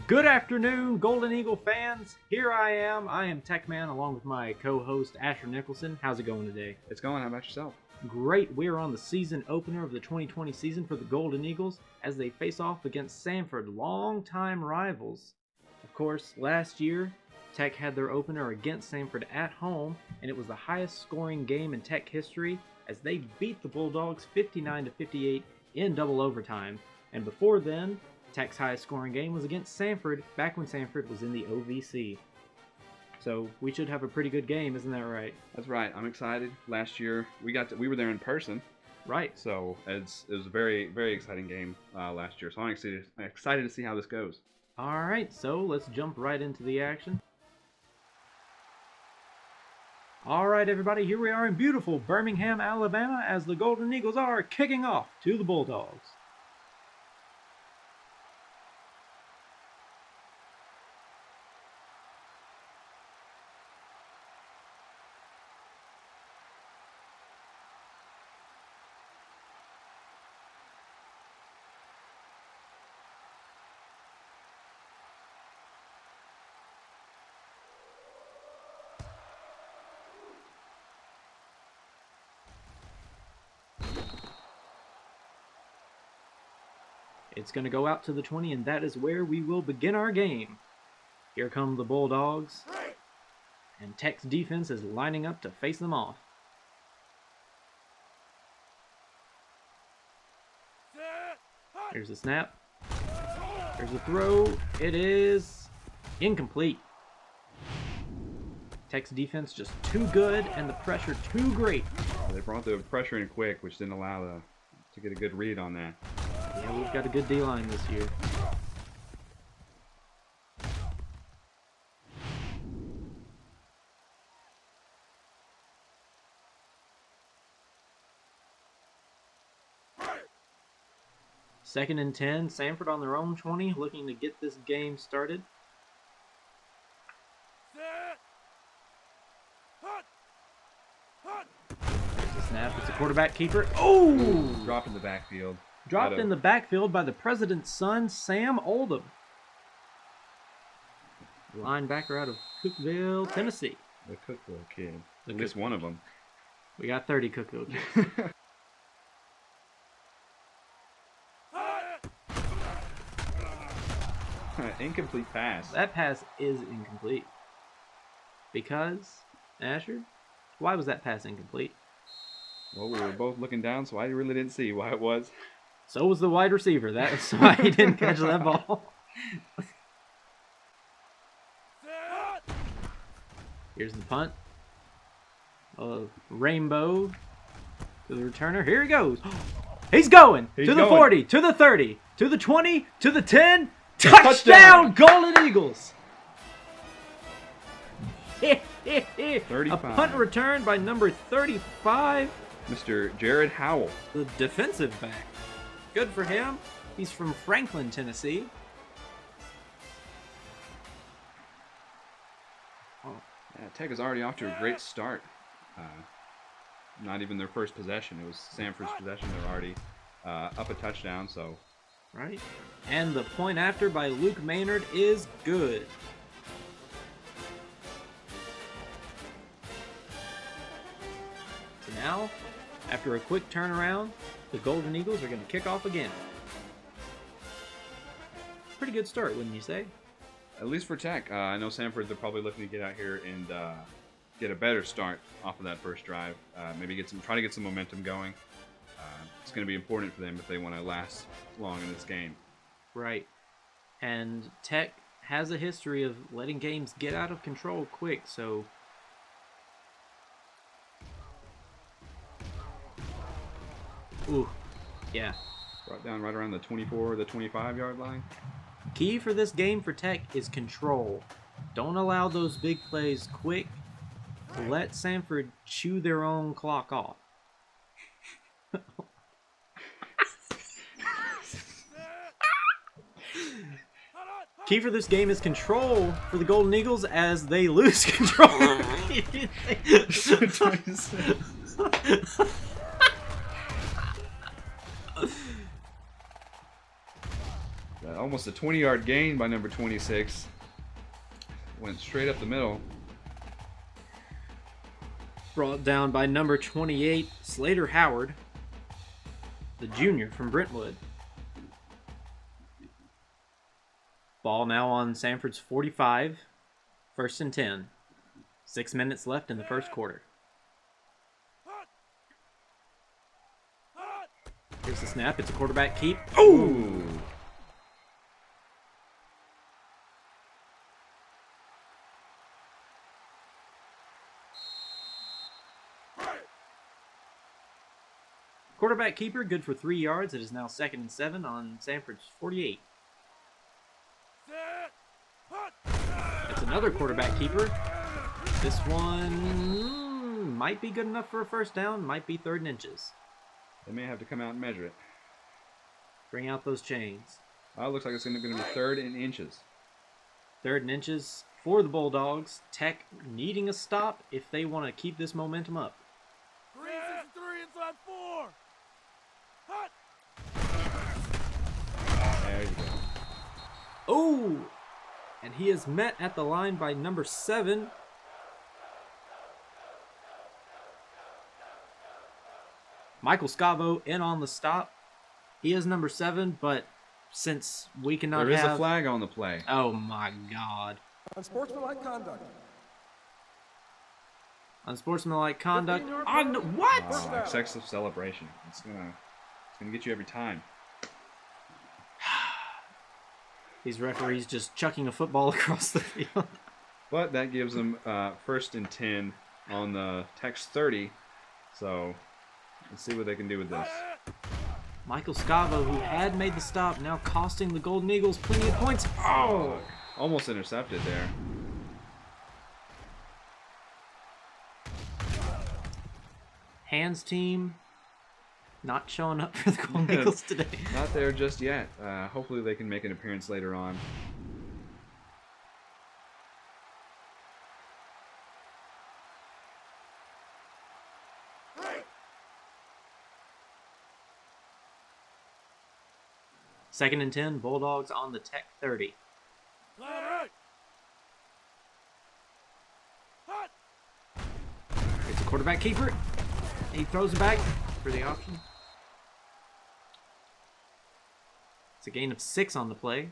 Good afternoon, Golden Eagle fans. Here I am Tech Man, along with my co-host Asher Nicholson. How's it going today? It's going. How about yourself? Great. We're on the season opener of the 2020 season for the Golden Eagles as they face off against Samford, longtime rivals. Of course, last year, Tech had their opener against Samford at home, and it was the highest scoring game in Tech history as they beat the Bulldogs 59-58 in double overtime. And before then, Tech's highest scoring game was against Samford, back when Samford was in the OVC. So we should have a pretty good game, isn't that right? That's right. I'm excited. Last year we were there in person. Right. So it was a very, very exciting game last year. So I'm excited to see how this goes. All right, so let's jump right into the action. All right, everybody, here we are in beautiful Birmingham, Alabama, as the Golden Eagles are kicking off to the Bulldogs. It's going to go out to the 20, and that is where we will begin our game. Here come the Bulldogs, and Tech's defense is lining up to face them off. Here's the snap. Here's the throw. It is incomplete. Tech's defense just too good, and the pressure too great. They brought the pressure in quick, which didn't allow to get a good read on that. Yeah, we've got a good D-line this year. Second and 10, Samford on their own 20, looking to get this game started. There's the snap. It's a quarterback keeper. Oh! Dropped in the backfield. Dropped in the backfield by the president's son, Sam Oldham. Linebacker out of Cookeville, Tennessee. The Cookeville kid. At least one of them. We got 30 Cookeville kids. Incomplete pass. That pass is incomplete. Because, Asher, why was that pass incomplete? Well, we were both looking down, so I really didn't see why it was. So was the wide receiver. That's why he didn't catch that ball. Here's the punt. Rainbow to the returner. Here he goes. He's going to the 40, to the 30, to the 20, to the 10. Touchdown, Golden Eagles! 35. A punt return by number 35. Mr. Jared Howell. The defensive back. Good for him. He's from Franklin, Tennessee. Oh, yeah, Tech is already off to a great start. Not even their first possession. It was Samford's possession. They're already up a touchdown, so... Right. And the point after by Luke Maynard is good. So now, after a quick turnaround, the Golden Eagles are going to kick off again. Pretty good start, wouldn't you say? At least for Tech. I know Samford, they're probably looking to get out here and get a better start off of that first drive. Maybe try to get some momentum going. It's going to be important for them if they want to last long in this game. Right. And Tech has a history of letting games get out of control quick, so... Ooh, yeah. Brought down right around the 24 or the 25-yard line. Key for this game for Tech is control. Don't allow those big plays quick. Let Samford chew their own clock off. Key for this game is control for the Golden Eagles as they lose control. Almost a 20-yard gain by number 26. Went straight up the middle. Brought down by number 28, Slater Howard, the junior from Brentwood. Ball now on Samford's 45, 1st and 10. 6 minutes left in the first quarter. Here's the snap. It's a quarterback keep. Ooh! Quarterback keeper, good for 3 yards. It is now 2nd and 7 on Samford's 48. It's another quarterback keeper. This one might be good enough for a first down. Might be 3rd and inches. They may have to come out and measure it. Bring out those chains. Oh, it looks like it's going to be 3rd and inches. 3rd and inches for the Bulldogs. Tech needing a stop if they want to keep this momentum up. 3 inside 4. Hot. There you go. Oh! And he is met at the line by number 7. Michael Scavo in on the stop. He is number 7, but since we cannot have... There is a flag on the play. Oh my God. Unsportsmanlike conduct. Unsportsmanlike conduct. On what? Excessive celebration. It's gonna get you every time. These referees just chucking a football across the field. But that gives them 1st and 10 on the Tech's 30. So let's see what they can do with this. Michael Scavo, who had made the stop, now costing the Golden Eagles plenty of points. Oh! Almost intercepted there. Hands team not showing up for the Golden Eagles today. Not there just yet. Hopefully they can make an appearance later on. Second and 10, Bulldogs on the Tech 30. It's a quarterback keeper. He throws it back for the option. It's a gain of 6 on the play.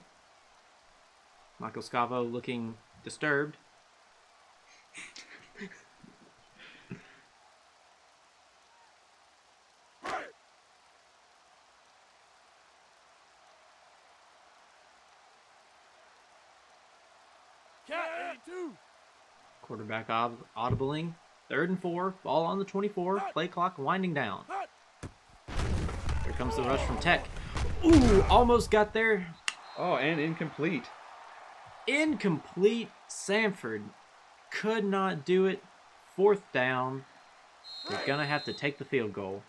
Michael Scavo looking disturbed. Quarterback audibling. 3rd and 4. Ball on the 24. Play clock winding down. Here comes the rush from Tech. Ooh, almost got there. Oh, and incomplete. Incomplete. Samford could not do it. 4th down. They're going to have to take the field goal.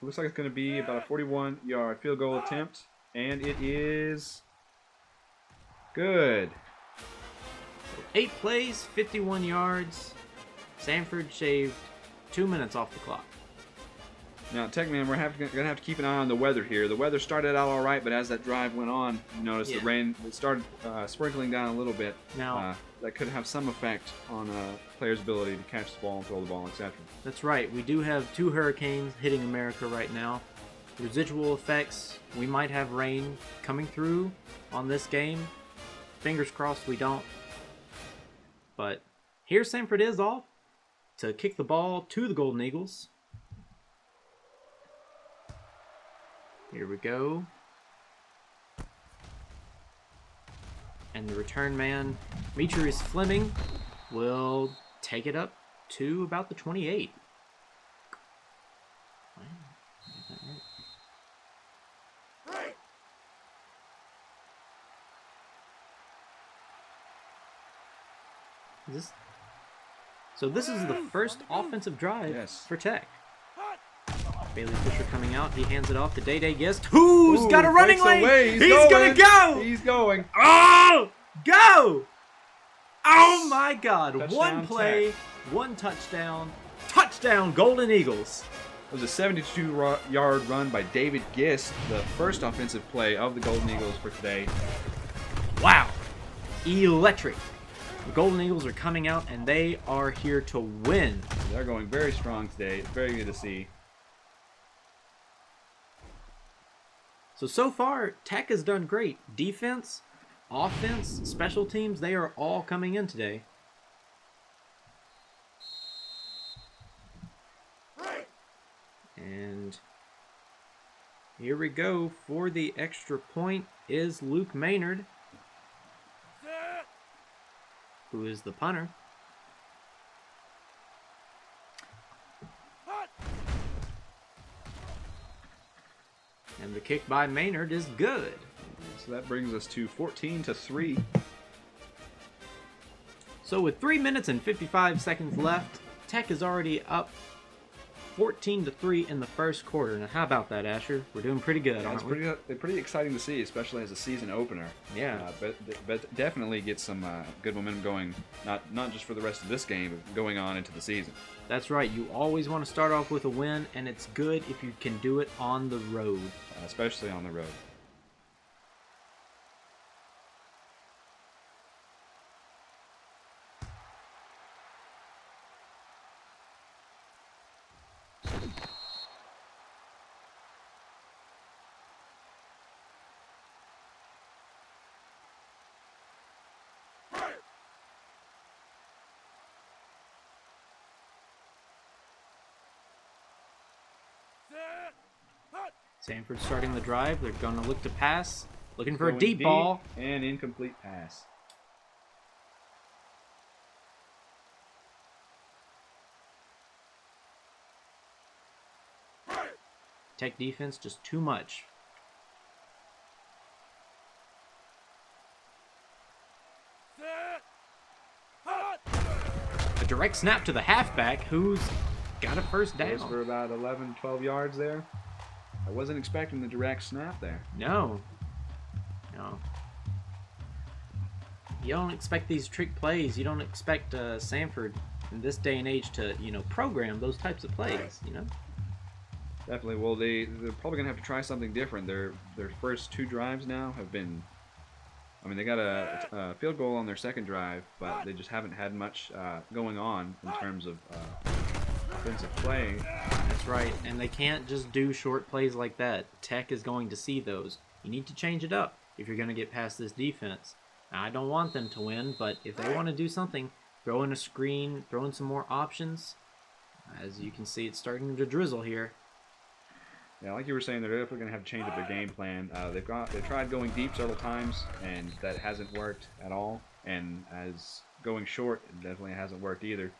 Looks like it's going to be about a 41-yard field goal attempt. And it is good. 8 plays, 51 yards. Samford shaved 2 minutes off the clock. Now, Techman, we're going to have to keep an eye on the weather here. The weather started out all right, but as that drive went on, you noticed the rain started sprinkling down a little bit. Now, that could have some effect on a player's ability to catch the ball and throw the ball, etc. That's right. We do have 2 hurricanes hitting America right now. Residual effects. We might have rain coming through on this game. Fingers crossed we don't. But here Samford is off to kick the ball to the Golden Eagles. Here we go. And the return man, Demetrius Fleming, will take it up to about the 28. Wow, get that right. This is the first offensive drive for Tech. Bailey Fisher coming out. He hands it off to Day Guest. Who's got a running lane? He's gonna go! He's going. Oh! Go! Oh my God. Touchdown, One play, Tech. 1 touchdown. Touchdown, Golden Eagles. It was a 72-yard run by David Gist, the first offensive play of the Golden Eagles for today. Wow. Electric. The Golden Eagles are coming out, and they are here to win. They're going very strong today. It's very good to see. So far, Tech has done great. Defense, offense, special teams, they are all coming in today. And here we go. For the extra point is Luke Maynard, who is the punter. And the kick by Maynard is good. So that brings us to 14-3. So with 3 minutes and 55 seconds left, Tech is already up 14-3 in the first quarter. Now, how about that, Asher? We're doing pretty good, aren't we? It's pretty exciting to see, especially as a season opener. Yeah. But definitely get some good momentum going, not just for the rest of this game, but going on into the season. That's right. You always want to start off with a win, and it's good if you can do it on the road. Especially on the road. Samford starting the drive. They're going to look to pass. Looking for a Going deep ball. And incomplete pass. Tech defense just too much. A direct snap to the halfback, who's got a first down. Goes for about 11, 12 yards there. I wasn't expecting the direct snap there. No. You don't expect these trick plays. You don't expect Samford in this day and age to, program those types of plays, Definitely. Well, they're probably gonna have to try something different. Their first 2 drives now have been. I mean, they got a field goal on their second drive, but they just haven't had much going on in terms of offensive play. That's right, and they can't just do short plays like that. Tech is going to see those. You need to change it up if you're going to get past this defense. Now, I don't want them to win, but if they want to do something, throw in a screen, throw in some more options. As you can see, it's starting to drizzle here. Yeah, like you were saying, they're definitely going to have to change up their game plan. They tried going deep several times, and that hasn't worked at all. And as going short, it definitely hasn't worked either.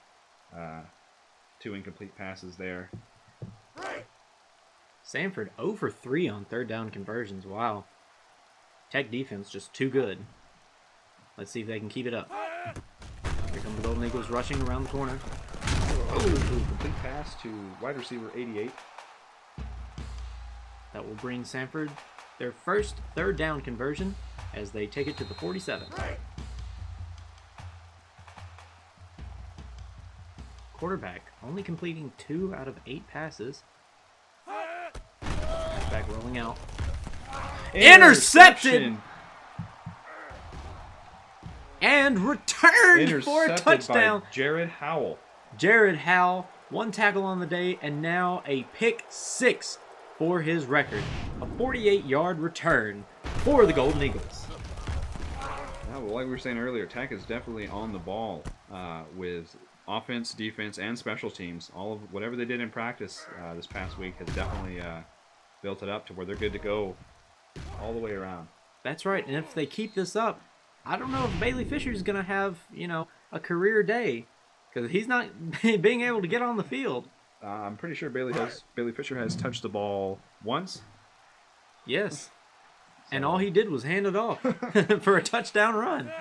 2 incomplete passes there. Samford 0 for 3 on third down conversions. Wow. Tech defense just too good. Let's see if they can keep it up. Here come the Golden Eagles rushing around the corner. Oh, complete pass to wide receiver 88. That will bring Samford their first third down conversion as they take it to the 47. Quarterback only completing 2 out of 8 passes. Back rolling out. Intercepted! And returned for a touchdown. By Jared Howell. Jared Howell, 1 tackle on the day, and now a pick 6 for his record. A 48-yard return for the Golden Eagles. Yeah, well, like we were saying earlier, Tech is definitely on the ball with offense, defense, and special teams. All of whatever they did in practice this past week has definitely built it up to where they're good to go all the way around. That's right, and if they keep this up, I don't know if Bailey Fisher's going to have, a career day, because he's not being able to get on the field. I'm pretty sure Bailey Fisher has touched the ball once. Yes, so. And all he did was hand it off for a touchdown run.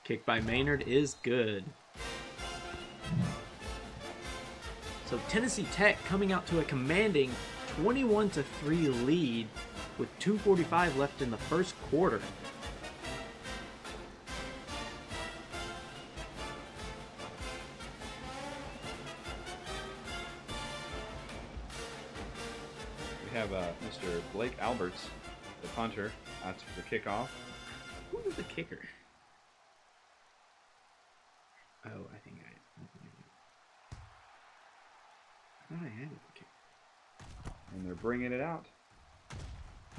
Kick by Maynard is good. So Tennessee Tech coming out to a commanding 21-3 lead with 2:45 left in the first quarter. have Mr. Blake Alberts, the punter. That's the kickoff. Who was the kicker? Oh, I think I thought I had the kicker. And they're bringing it out.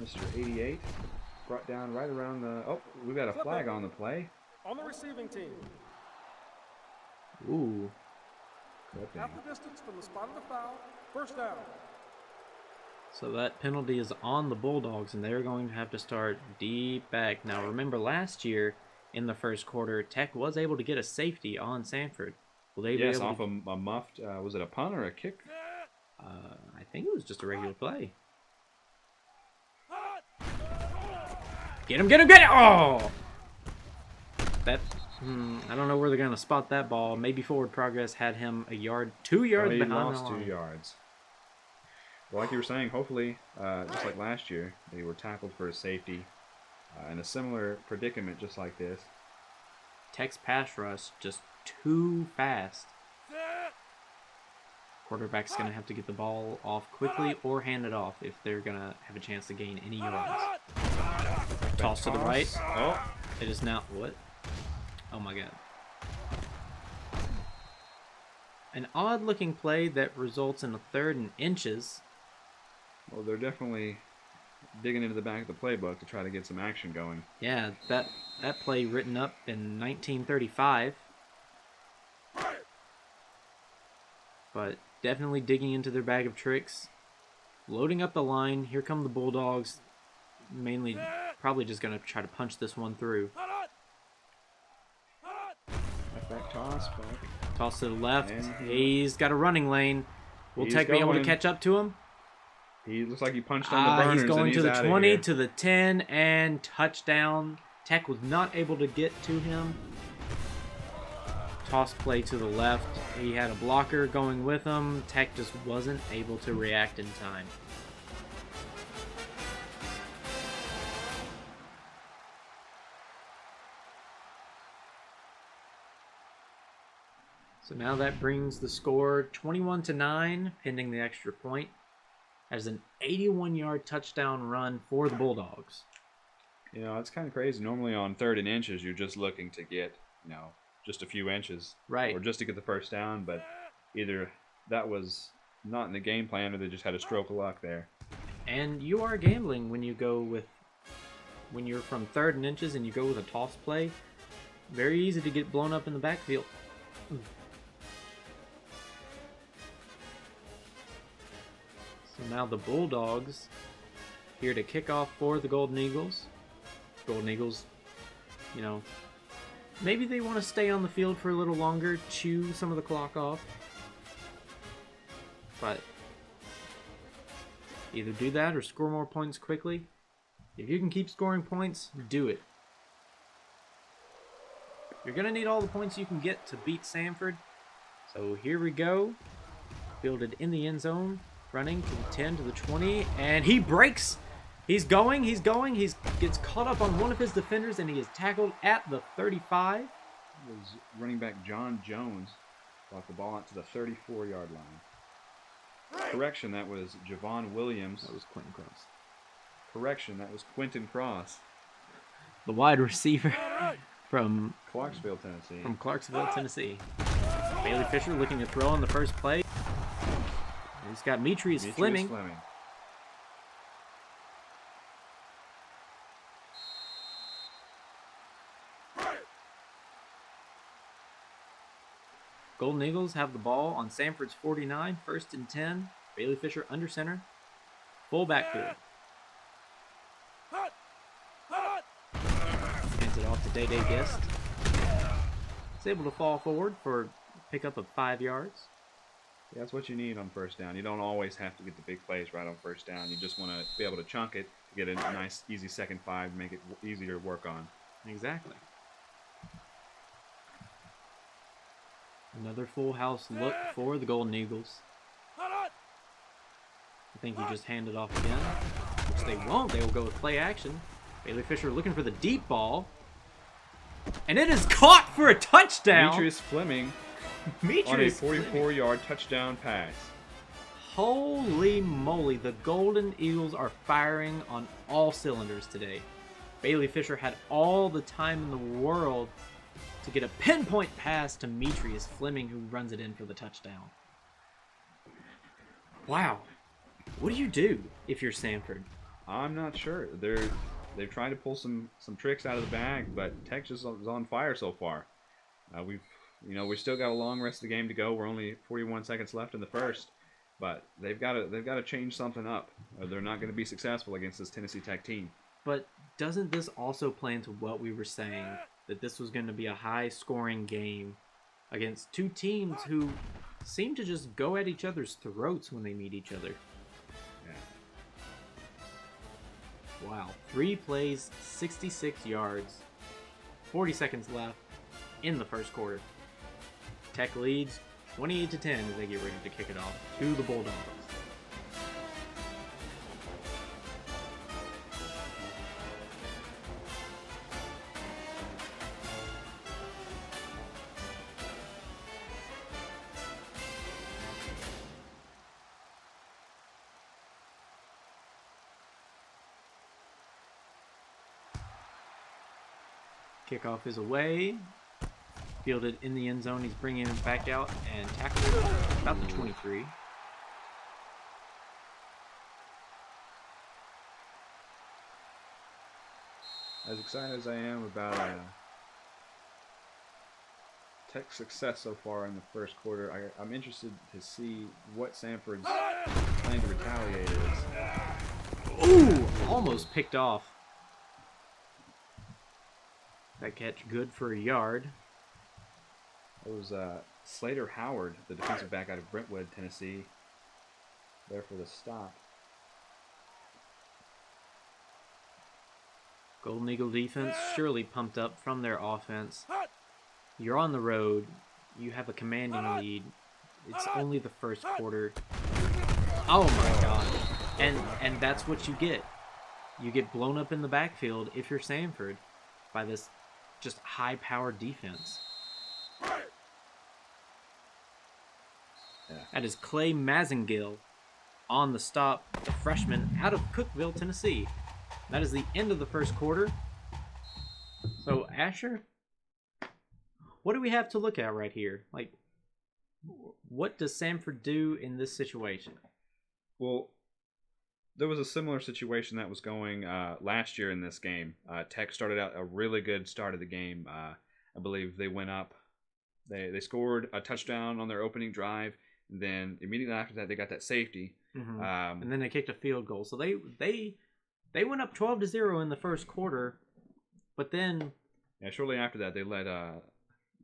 Mr. 88 brought down right around the... Oh, we've got a flag on the play. On the receiving team. Ooh. Half the distance from the spot of the foul. First down. So that penalty is on the Bulldogs, and they're going to have to start deep back. Now, remember last year in the first quarter, Tech was able to get a safety on Samford. Will they be able off to... a muffed... was it a punt or a kick? I think it was just a regular play. Get him, get him, get him! Oh! That... I don't know where they're going to spot that ball. Maybe Forward Progress had him a yard, 2 yards behind the line. He lost 2 yards. Well, like you were saying, hopefully, just like last year, they were tackled for a safety in a similar predicament just like this. Tech's pass rush just too fast. Quarterback's going to have to get the ball off quickly or hand it off if they're going to have a chance to gain any yards. Toss to the right. Oh. It is now... What? Oh my god. An odd-looking play that results in a 3rd and inches. Well, they're definitely digging into the back of the playbook to try to get some action going. Yeah, that play written up in 1935. But definitely digging into their bag of tricks. Loading up the line. Here come the Bulldogs. Mainly, probably just going to try to punch this one through. Back toss, back. Toss to the left. He's got a running lane. Will Tech be able to catch up to him? He looks like he punched on the burners. He's going and to the outta 20, here. to the 10, and touchdown. Tech was not able to get to him. Toss play to the left. He had a blocker going with him. Tech just wasn't able to react in time. So now that brings the score 21-9, pending the extra point, as an 81-yard touchdown run for the Bulldogs. You know, it's kind of crazy. Normally on 3rd and inches, you're just looking to get, just a few inches. Right. Or just to get the first down, but either that was not in the game plan or they just had a stroke of luck there. And you are gambling when you go with, when you're from 3rd and inches and you go with a toss play. Very easy to get blown up in the backfield. So now the Bulldogs here to kick off for the Golden Eagles. Golden Eagles, maybe they want to stay on the field for a little longer, chew some of the clock off. But either do that or score more points quickly. If you can keep scoring points, do it. You're going to need all the points you can get to beat Samford. So here we go. Fielded in the end zone. Running to the 10, to the 20. And he breaks. He's going. He gets caught up on one of his defenders, and he is tackled at the 35. It was running back John Jones brought the ball out to the 34-yard line. Correction, that was Javon Williams. That was Quentin Cross. Correction, that was Quentin Cross. The wide receiver from Clarksville, Tennessee. Tennessee. Bailey Fisher looking to throw on the first play. He's got Demetrius Fleming. Golden Eagles have the ball on Samford's 49, 1st and 10. Bailey Fisher under center. Full backfield. Hands it off to Day Guest. He's able to fall forward for a pickup of 5 yards. Yeah, that's what you need on first down. You don't always have to get the big plays right on first down. You just want to be able to chunk it, get a nice, easy second 5, make it easier to work on. Exactly. Another full house look for the Golden Eagles. I think he just handed off again, which they won't. They will go with play action. Bailey Fisher looking for the deep ball. And it is caught for a touchdown. Demetrius Fleming on a 44-yard touchdown pass. Holy moly, the Golden Eagles are firing on all cylinders today. Bailey Fisher had all the time in the world to get a pinpoint pass to Demetrius Fleming, who runs it in for the touchdown. Wow. What do you do if you're Samford? I'm not sure. They've tried to pull some tricks out of the bag, but Texas is on fire so far. We've still got a long rest of the game to go. We're only 41 seconds left in the first, but they've got to change something up, or they're not going to be successful against this Tennessee Tech team. But doesn't this also play into what we were saying, that this was going to be a high-scoring game against two teams who seem to just go at each other's throats when they meet each other? Yeah. Wow. 3 plays, 66 yards, 40 seconds left in the first quarter. Tech leads 28-10 as they get ready to kick it off to the Bulldogs. Kickoff is away. Fielded in the end zone. He's bringing him back out and tackled about the 23. As excited as I am about Tech's success so far in the first quarter, I'm interested to see what Samford's plan to retaliate is. Ooh! Almost picked off. That catch good for a yard. It was Slater Howard, the defensive back out of Brentwood, Tennessee, there for the stop. Golden Eagle defense surely pumped up from their offense. You're on the road. You have a commanding lead. It's only the first quarter. Oh my god. And that's what you get. You get blown up in the backfield if you're Samford by this just high-powered defense. Yeah. That is Clay Mazingill on the stop, the freshman out of Cookeville, Tennessee. That is the end of the first quarter. So, Asher, what do we have to look at right here? Like, what does Samford do in this situation? Well, there was a similar situation that was going last year in this game. Tech started out a really good start of the game. I believe they went up. They scored a touchdown on their opening drive. And then immediately after that, they got that safety. Mm-hmm. And then they kicked a field goal. So they went up 12-0 in the first quarter. But then... Yeah, shortly after that, they let...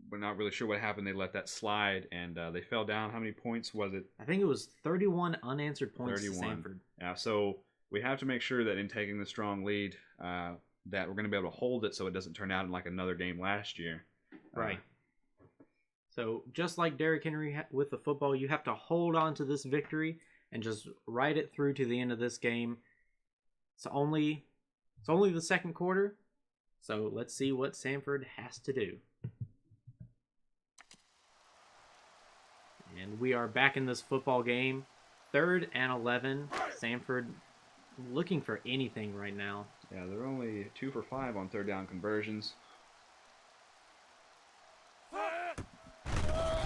we're not really sure what happened. They let that slide, and they fell down. How many points was it? I think it was 31 unanswered points 31. to Samford. Yeah, so we have to make sure that in taking the strong lead, that we're going to be able to hold it so it doesn't turn out like another game last year. Right. So just like Derrick Henry with the football, you have to hold on to this victory and just ride it through to the end of this game. It's only the second quarter, so let's see what Samford has to do. And we are back in this football game. 3rd and 11. Samford looking for anything right now. Yeah, they're only 2 for 5 on 3rd down conversions.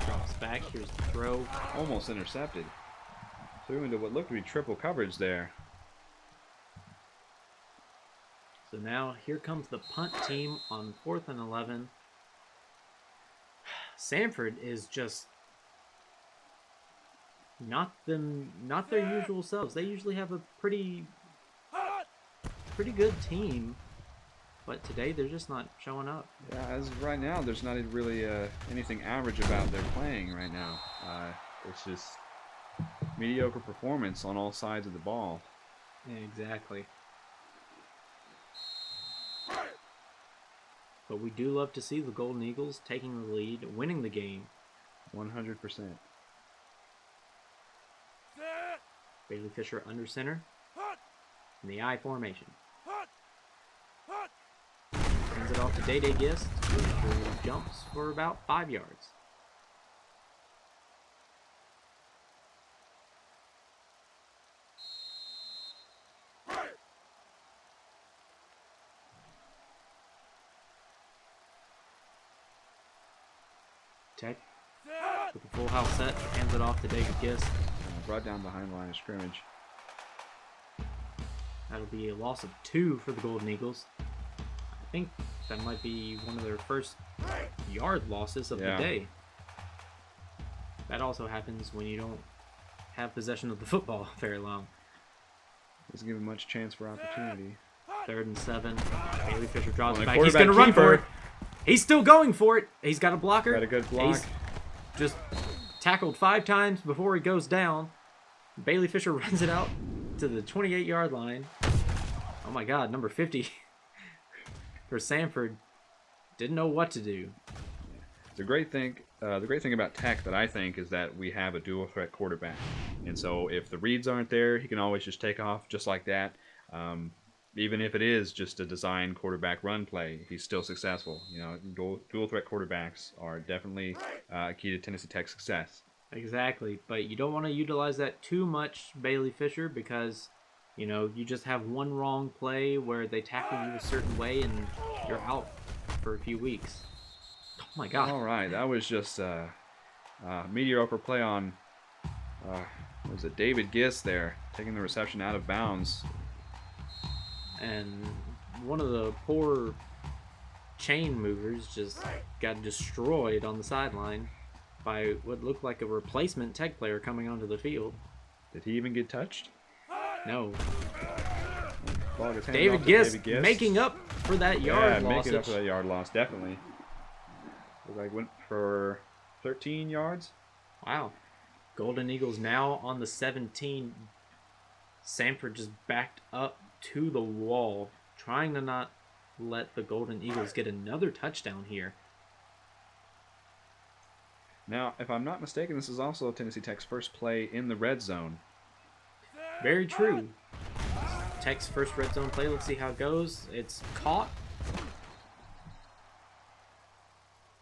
Drops back. Here's the throw. Almost intercepted. Threw into what looked to be triple coverage there. So now here comes the punt team on 4th and 11. Samford is just not their usual selves. They usually have a pretty good team, but today they're just not showing up. Yeah, as of right now, there's not really anything average about their playing right now. It's just mediocre performance on all sides of the ball. Yeah, exactly. But we do love to see the Golden Eagles taking the lead, winning the game. 100%. Bailey Fisher under center in the I formation. Sends it off to Day Gist, who jumps for about 5 yards. Tech with the full house set, hands it off to David Gist. Brought down behind the line of scrimmage. That'll be a loss of 2 for the Golden Eagles. I think that might be one of their first yard losses of the day. That also happens when you don't have possession of the football very long. Doesn't give him much chance for opportunity. 3rd and 7. Bailey Fisher drops Well, back. He's going to run for it. He's still going for it. He's got a blocker. Got a good block. He's just tackled 5 times before he goes down. Bailey Fisher runs it out to the 28-yard line. Oh my God, number 50 for Samford didn't know what to do. The great thing about Tech that I think is that we have a dual threat quarterback, and so if the reads aren't there, he can always just take off just like that. Even if it is just a design quarterback run play, he's still successful. You know, dual threat quarterbacks are definitely a key to Tennessee Tech's success. Exactly, but you don't want to utilize that too much, Bailey Fisher, because you know you just have one wrong play where they tackle you a certain way and you're out for a few weeks. Oh my God! All right, that was just a mediocre play on. Was it David Gist there taking the reception out of bounds? And one of the poor chain movers just got destroyed on the sideline by what looked like a replacement Tech player coming onto the field. Did he even get touched? No. David Gist making up for that yard loss. Making up for that yard loss, definitely. Looks like went for 13 yards. Wow. Golden Eagles now on the 17. Samford just backed up to the wall, trying to not let the Golden Eagles get another touchdown here. Now, if I'm not mistaken, this is also Tennessee Tech's first play in the red zone. Very true. Tech's first red zone play. Let's see how it goes. It's caught.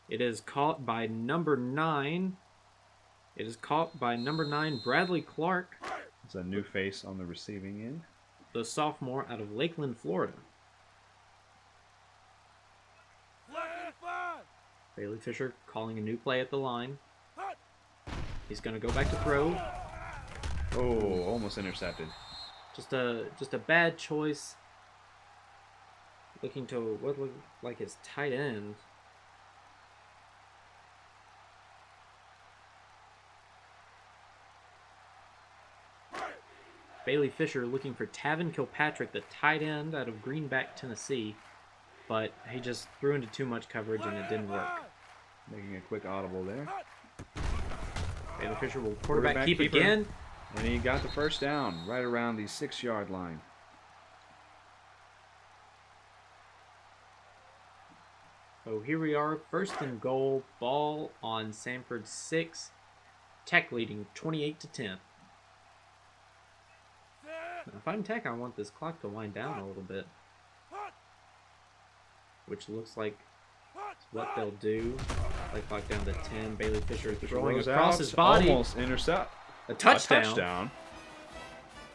It is caught by number 9. It is caught by number 9, Bradley Clark. It's a new face on the receiving end. The sophomore out of Lakeland, Florida. Bailey Fisher calling a new play at the line. He's going to go back to throw. Oh, almost intercepted. Just a bad choice. Looking to what looked like his tight end. Bailey Fisher looking for Tavin Kilpatrick, the tight end out of Greenback, Tennessee. But he just threw into too much coverage and it didn't work. Making a quick audible there. Bailey Fisher will quarterback keep again. And he got the first down right around the 6-yard line. So here we are, 1st and goal, ball on Samford 6. Tech leading 28-10. Now, if I'm Tech, I want this clock to wind down a little bit. Which looks like what they'll do. Play clock down to 10. Bailey Fisher throwing across his body. Almost intercept. A touchdown. A touchdown.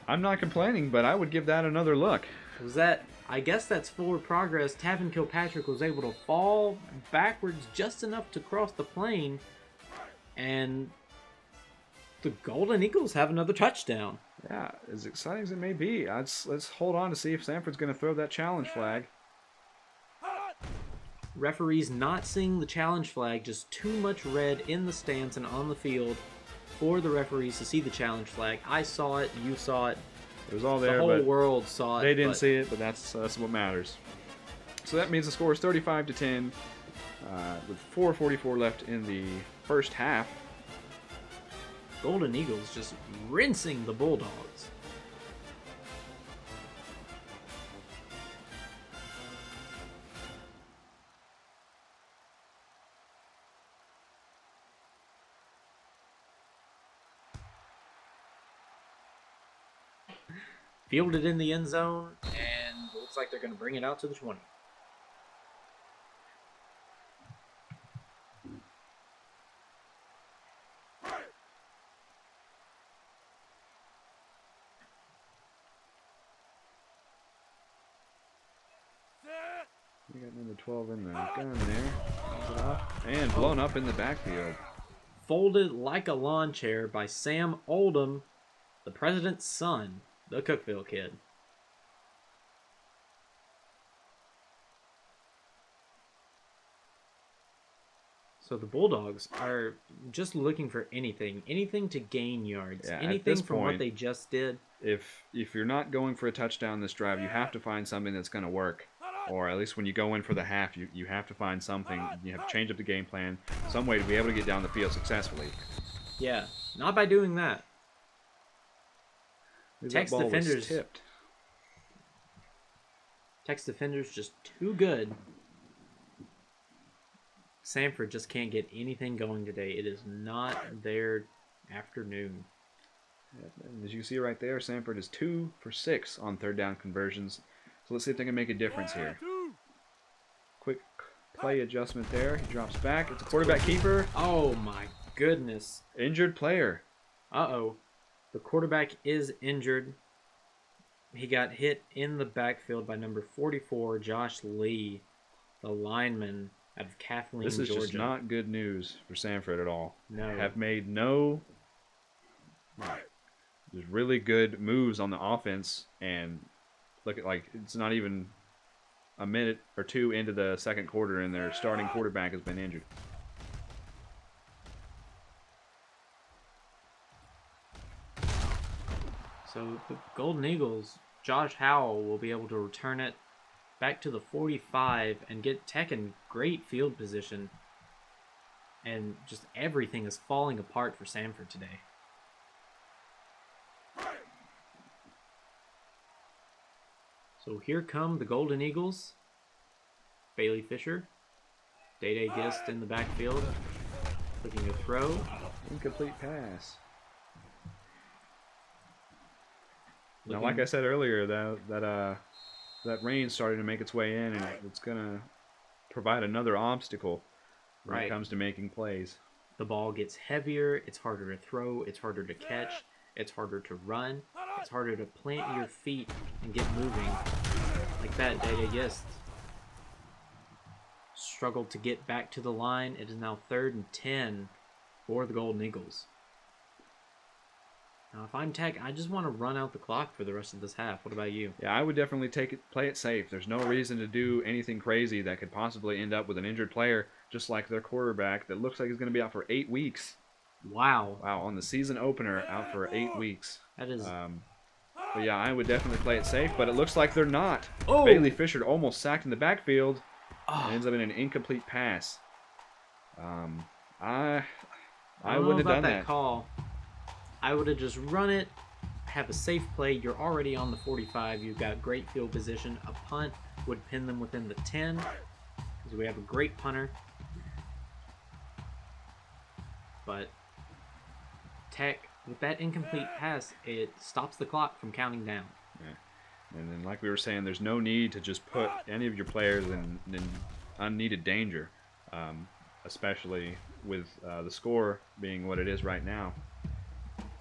I'm not complaining, but I would give that another look. Was that? I guess that's forward progress. Tavin Kilpatrick was able to fall backwards just enough to cross the plane, and the Golden Eagles have another touchdown. Yeah, as exciting as it may be, let's hold on to see if Samford's going to throw that challenge flag. Referees not seeing the challenge flag, just too much red in the stands and on the field for the referees to see the challenge flag. I saw it, you saw it. It was all there, the whole world saw it. They didn't see it, but that's what matters. So that means the score is 35-10 with 4:44 left in the first half. Golden Eagles just rinsing the Bulldogs. Fielded in the end zone, and looks like they're going to bring it out to the 20. We got number 12 in the gun there. Hands it off. And blown up in the backfield. Folded like a lawn chair by Sam Oldham, the president's son, the Cookville kid. So the Bulldogs are just looking for anything to gain yards, Yeah, anything from what they just did. If you're not going for a touchdown this drive, you have to find something that's going to work. Or at least when you go in for the half, you have to find something. You have to change up the game plan, some way to be able to get down the field successfully. Yeah, not by doing that. Tech's defenders tipped. Tech's defenders just too good. Samford just can't get anything going today. It is not their afternoon. And as you can see right there, Samford is 2 for 6 on third down conversions. So let's see if they can make a difference here. Quick play adjustment there. He drops back. It's a quarterback keeper. Oh my goodness. Injured player. Uh-oh. The quarterback is injured. He got hit in the backfield by number 44, Josh Lee, the lineman out of Kathleen, This is Georgia. just not good news for Samford at all. No. Have made no just really good moves on the offense, and look at, like, it's not even a minute or two into the second quarter and their starting quarterback has been injured. So the Golden Eagles, Josh Howell will be able to return it back to the 45 and get Tech in great field position. And just everything is falling apart for Samford today. So here come the Golden Eagles. Bailey Fisher. Day-Day Gist in the backfield. Looking to throw. Incomplete pass. Now, like I said earlier, that rain started to make its way in, and it's gonna provide another obstacle when it comes to making plays. The ball gets heavier. It's harder to throw. It's harder to catch. It's harder to run. It's harder to plant your feet and get moving. Like that, Day-Day Gist struggled to get back to the line. It is now 3rd and 10 for the Golden Eagles. Now, if I'm Tech, I just want to run out the clock for the rest of this half. What about you? Yeah, I would definitely play it safe. There's no reason to do anything crazy that could possibly end up with an injured player, just like their quarterback that looks like he's going to be out for 8 weeks. Wow. Wow, on the season opener, out for 8 weeks. That is... But yeah, I would definitely play it safe, but it looks like they're not. Oh! Bailey Fisher almost sacked in the backfield. Oh. Ends up in an incomplete pass. I don't wouldn't know have done about that. Call. I would have just run it, have a safe play. You're already on the 45. You've got great field position. A punt would pin them within the 10 because we have a great punter. But Tech, with that incomplete pass, it stops the clock from counting down. Yeah. And then, like we were saying, there's no need to just put any of your players in unneeded danger, especially with the score being what it is right now.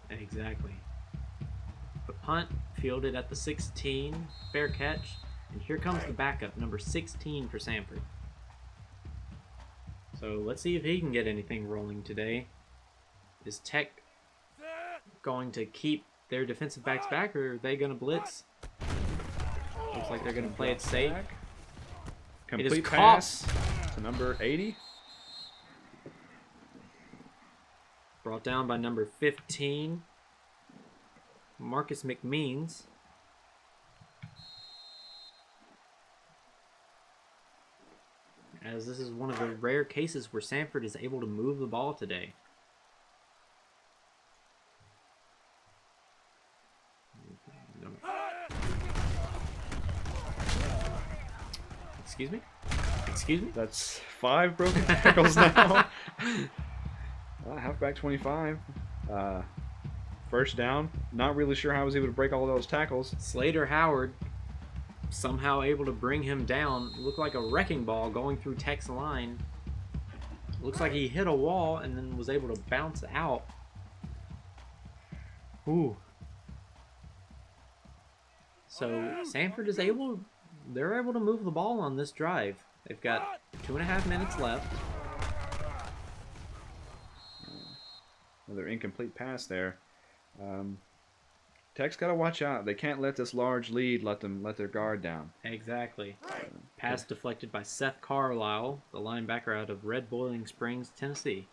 Exactly. The punt fielded at the 16, fair catch, and here comes the backup, number 16 for Samford. So let's see if he can get anything rolling today. Is Tech going to keep their defensive backs back, or are they going to blitz? Looks like they're going to play it safe. Complete pass to number 80. Brought down by number 15, Marcus McMeans. As this is one of the rare cases where Samford is able to move the ball today. Excuse me? Excuse me? That's 5 broken tackles now. Halfback 25. First down. Not really sure how I was able to break all of those tackles. Slater Howard somehow able to bring him down. Looked like a wrecking ball going through Tech's line. Looks like he hit a wall and then was able to bounce out. Ooh. So Samford is they're able to move the ball on this drive. They've got 2.5 minutes left. Another incomplete pass there. Tech's got to watch out. They can't let this large lead let their guard down. Exactly. Pass deflected by Seth Carlisle, the linebacker out of Red Boiling Springs, Tennessee.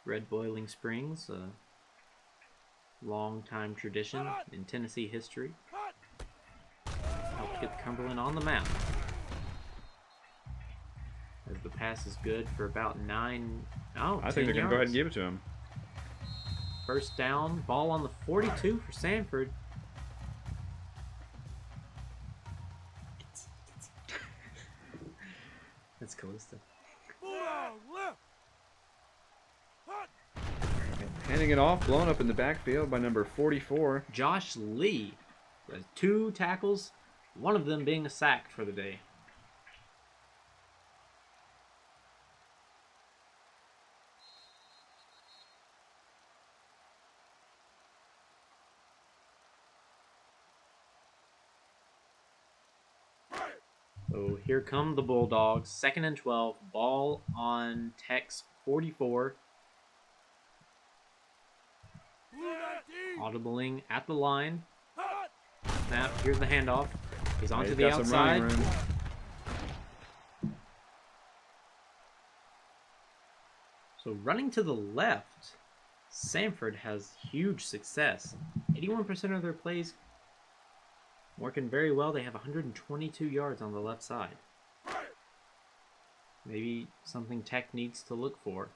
Red Boiling Springs, a long-time tradition in Tennessee history. Helped get Cumberland on the map. As the pass is good for about 10 I think they're going to go ahead and give it to him. First down, ball on the 42 for Samford. That's Callista. Handing it off, blown up in the backfield by number 44. Josh Lee has 2 tackles, one of them being a sack for the day. So here come the Bulldogs. 2nd and 12. Ball on Tech's 44. Audibling at the line. Snap. Here's the handoff. He's onto the outside. So running to the left, Samford has huge success. 81% of their plays working very well. They have 122 yards on the left side. Maybe something Tech needs to look for.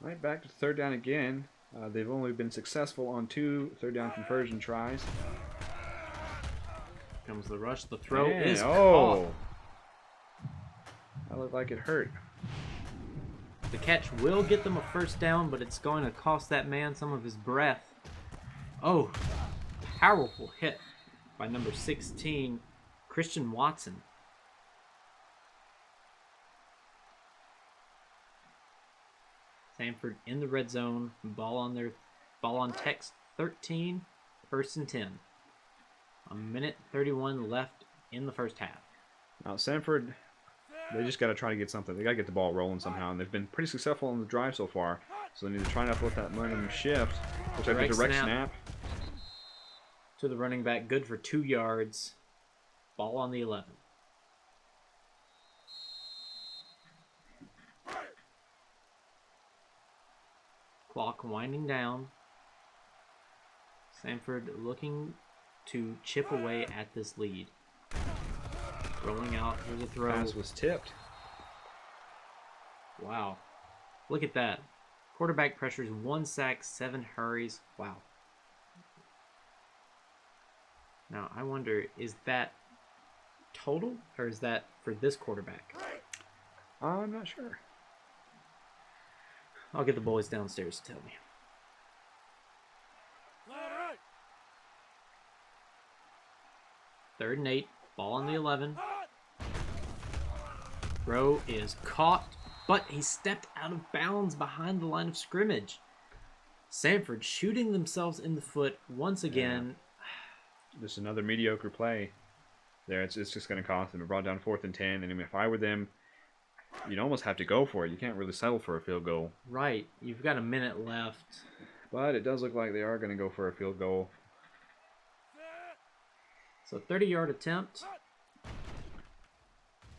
Right back to 3rd down again. They've only been successful on 2 third down conversion tries. Comes the rush. The throw is caught. That looked like it hurt. The catch will get them a first down, but it's going to cost that man some of his breath. Oh, powerful hit by number 16, Christian Watson. Samford in the red zone. Ball on Tech's 13, 1st and 10. 1:31 left in the first half. Now Samford, they just got to try to get something. They got to get the ball rolling somehow, and they've been pretty successful on the drive so far. So they need to try not to let that momentum shift. Looks like a direct snap to the running back, good for 2 yards. Ball on the 11. Clock winding down. Samford looking to chip away at this lead. Rolling out, here's a throw. Pass was tipped. Wow. Look at that. Quarterback pressures, 1 sack, 7 hurries. Wow. Now, I wonder, is that total, or is that for this quarterback? I'm not sure. I'll get the boys downstairs to tell me. Third and 8, ball on the 11. Throw is caught, but he stepped out of bounds behind the line of scrimmage. Samford shooting themselves in the foot once again. Yeah. Just another mediocre play there. It's just going to cost them. It brought down 4th and 10, and I mean, if I were them, you'd almost have to go for it. You can't really settle for a field goal. Right. You've got a minute left. But it does look like they are going to go for a field goal. So 30-yard attempt.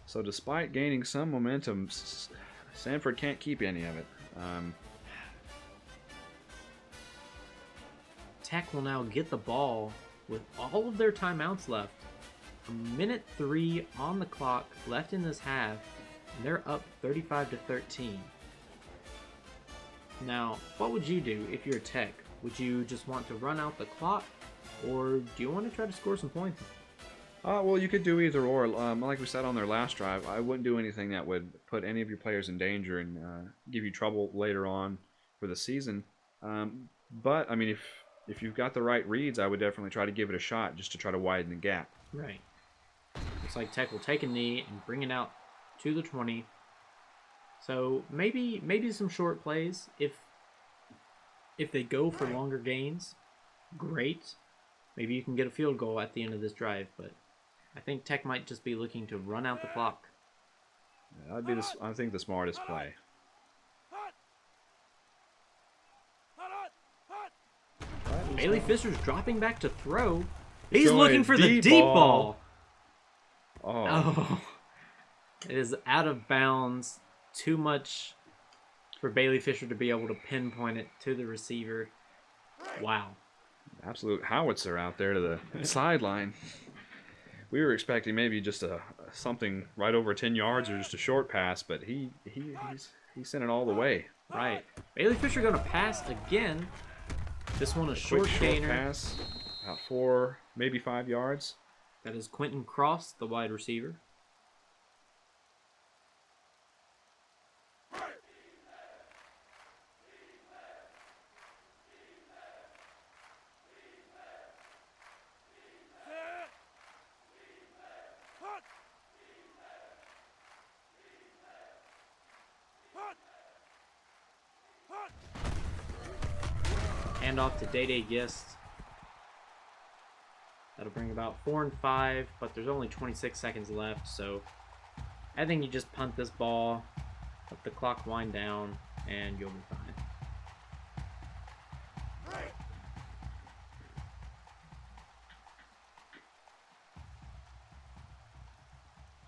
So despite gaining some momentum, Samford can't keep any of it. Tech will now get the ball with all of their timeouts left. 1:03 on the clock left in this half, and they're up 35-13. Now, what would you do if you're Tech? Would you just want to run out the clock, or do you want to try to score some points? Well, you could do either or. Like we said on their last drive, I wouldn't do anything that would put any of your players in danger and give you trouble later on for the season. But, I mean, if you've got the right reads, I would definitely try to give it a shot just to try to widen the gap. Right. Looks like Tech will take a knee and bring it out to the 20. So maybe some short plays. If they go for longer gains, great. Maybe you can get a field goal at the end of this drive, but I think Tech might just be looking to run out the clock. Yeah, that'd be I think the smartest play. Bailey Fisher's dropping back to throw. He's Throwing looking for the deep ball. Oh. It is out of bounds. Too much for Bailey Fisher to be able to pinpoint it to the receiver. Wow. Absolute howitzer out there to the sideline. We were expecting maybe just something right over 10 yards or just a short pass, but he sent it all the way. Right. Bailey Fisher going to pass again. This one a short gainer. Pass, about 4, maybe 5 yards. That is Quentin Cross, the wide receiver. Hand off to Day Gist. That'll bring about 4 and 5, but there's only 26 seconds left, so I think you just punt this ball, let the clock wind down, and you'll be fine.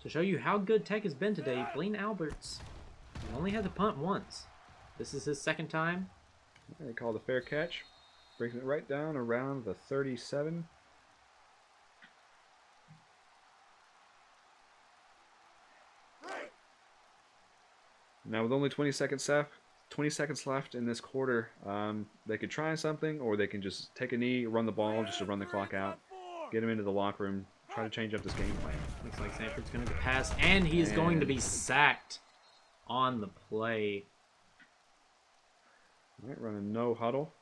To show you how good Tech has been today, Blaine Alberts only had to punt once. This is his second time. They call the fair catch. Brings it right down around the 37. Now with only 20 seconds left in this quarter, they could try something, or they can just take a knee, run the ball, just to run the clock out, get him into the locker room, try to change up this game plan. Looks like Samford's going to pass, and he is going to be sacked on the play. All right, running no huddle.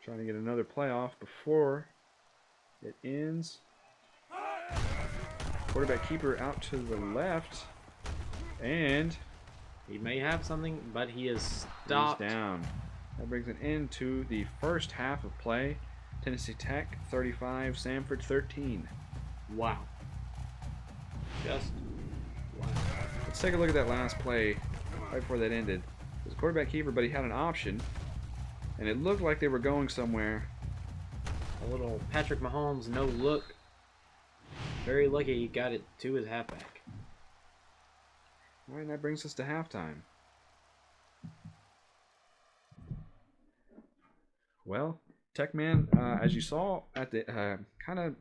Trying to get another play off before it ends. Quarterback keeper out to the left. And he may have something, but he is stopped. He's down. That brings an end to the first half of play. Tennessee Tech 35, Samford 13. Wow. Just wow. Let's take a look at that last play right before that ended. It was a quarterback keeper, but he had an option. And it looked like they were going somewhere. A little Patrick Mahomes no look. Very lucky he got it to his halfback. All right, and that brings us to halftime. Well, Tech man, as you saw at the kind of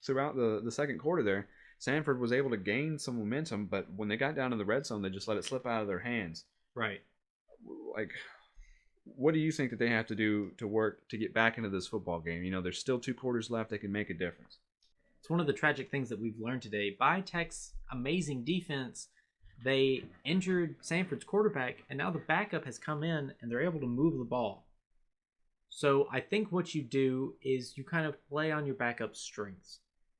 throughout the second quarter there, Samford was able to gain some momentum, but when they got down to the red zone, they just let it slip out of their hands. Right. Like, what do you think that they have to do to work to get back into this football game? You know, there's still 2 quarters left. They can make a difference. It's one of the tragic things that we've learned today. By Tech's amazing defense, they injured Samford's quarterback, and now the backup has come in, and they're able to move the ball. So I think what you do is you kind of play on your backup's strengths.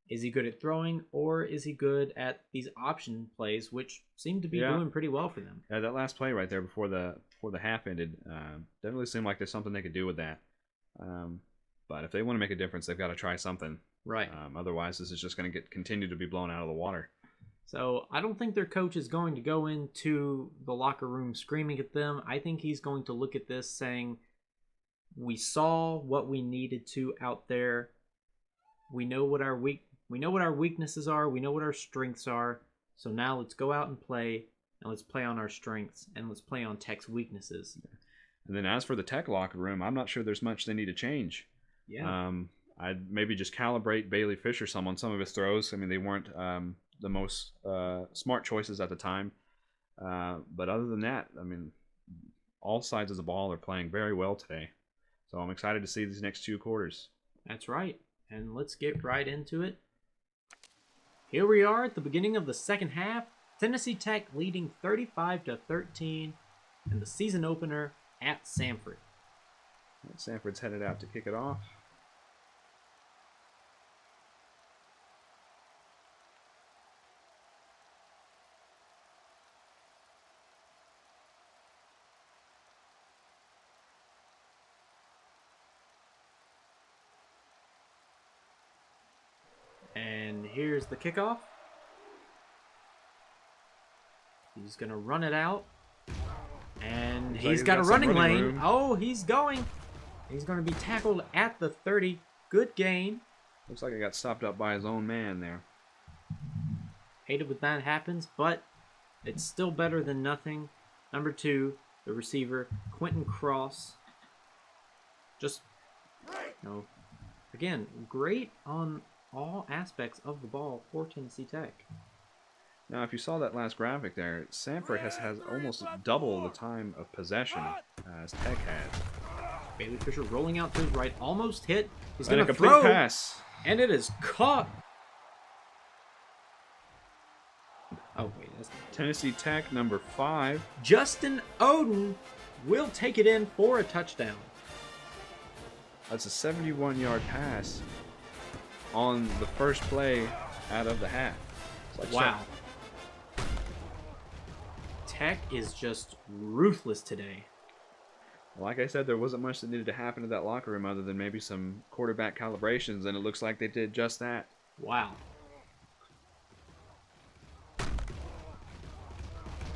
Is he good at throwing, or is he good at these option plays, which seem to be doing pretty well for them? Yeah, that last play right there before the half ended definitely seemed like there's something they could do with that. But if they want to make a difference, they've got to try something. Right. Otherwise, this is just going to continue to be blown out of the water. So I don't think their coach is going to go into the locker room screaming at them. I think he's going to look at this saying, we saw what we needed to out there. We know what our weaknesses are. We know what our strengths are. So now let's go out and play, and let's play on our strengths, and let's play on Tech's weaknesses. And then as for the Tech locker room, I'm not sure there's much they need to change. Yeah. I'd maybe just calibrate Bailey Fisher some on some of his throws. I mean, they weren't the most smart choices at the time. But other than that, I mean, all sides of the ball are playing very well today. So I'm excited to see these next 2 quarters. That's right. And let's get right into it. Here we are at the beginning of the second half. Tennessee Tech leading 35-13 in the season opener at Samford. Samford's headed out to kick it off. And here's the kickoff. He's going to run it out. And he's got a running lane. Oh, he's going. He's going to be tackled at the 30. Good gain. Looks like he got stopped up by his own man there. Hated when that happens, but it's still better than nothing. Number 2, the receiver, Quentin Cross. Just, again, great on all aspects of the ball for Tennessee Tech. Now, if you saw that last graphic there, Samford has almost double the time of possession as Tech has. Bailey Fisher rolling out to his right, almost hit. He's And going a to complete throw, pass. and it is caught. Oh, wait. That's Tennessee Tech, number 5. Justin Oden will take it in for a touchdown. That's a 71-yard pass on the first play out of the half. It's like Wow. Tech is just ruthless today. Like I said, there wasn't much that needed to happen to that locker room other than maybe some quarterback calibrations, and it looks like they did just that. Wow.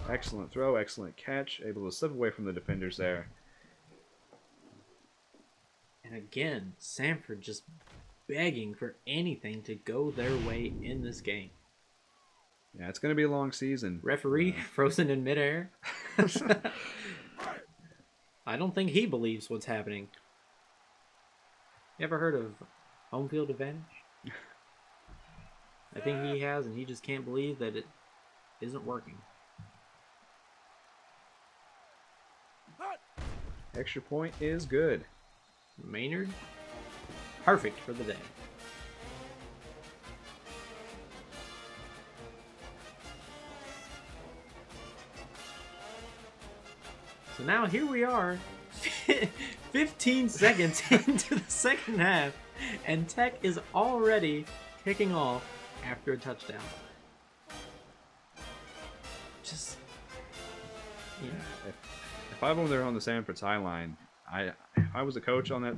Excellent throw, excellent catch, able to slip away from the defenders there. And again, Samford just begging for anything to go their way in this game. Yeah, it's going to be a long season. Referee frozen in midair. I don't think he believes what's happening. You ever heard of home field advantage? I think he has, and he just can't believe that it isn't working. Extra point is good. Maynard, perfect for the day. So now here we are, 15 seconds into the second half, and Tech is already kicking off after a touchdown. Just, Yeah, if I were there on the Samford sideline, if I was a coach on that,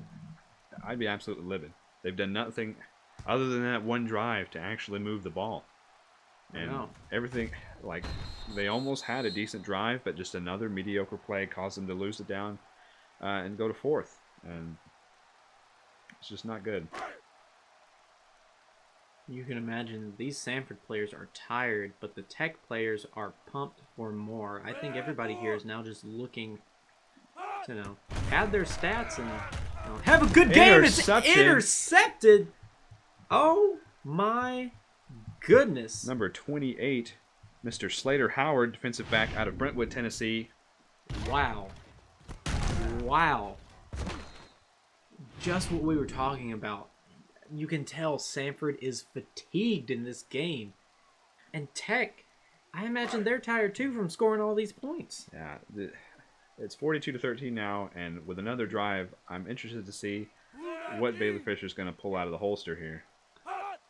I'd be absolutely livid. They've done nothing other than that one drive to actually move the ball. And everything, like, they almost had a decent drive, but just another mediocre play caused them to lose it down and go to fourth. And it's just not good. You can imagine these Samford players are tired, but the Tech players are pumped for more. I think everybody here is now just looking to add their stats and have a good game. It's intercepted. Oh my goodness. Number 28, Mr. Slater Howard, defensive back out of Brentwood, Tennessee. Wow. Wow. Just what we were talking about. You can tell Samford is fatigued in this game. And Tech, I imagine they're tired too from scoring all these points. Yeah, it's 42-13 now, and with another drive, I'm interested to see what Bailey Fisher's going to pull out of the holster here.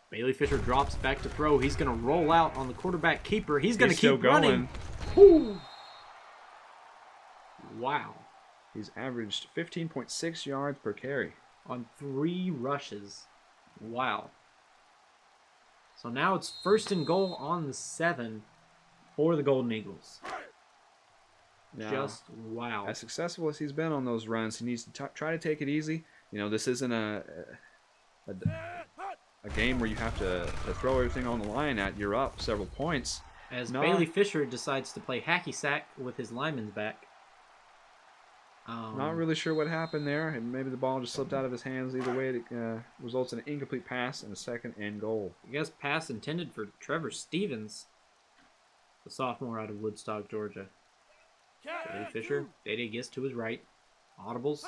Bailey Fisher drops back to throw. He's going to roll out on the quarterback keeper. He's going to keep still running. going. Wow. He's averaged 15.6 yards per carry. On 3 rushes. Wow. So now it's 1st and goal on the 7 for the Golden Eagles. Now, Just wow. As successful as he's been on those runs, he needs to try to take it easy. This isn't a game where you have to throw everything on the line at. You're up several points. As Bailey Fisher decides to play hacky sack with his lineman's back. Not really sure what happened there, and maybe the ball just slipped out of his hands. Either way, it results in an incomplete pass and a 2nd and goal. I guess pass intended for Trevor Stevens, the sophomore out of Woodstock, Georgia. Bailey Fisher, Day gets to his right. Audibles,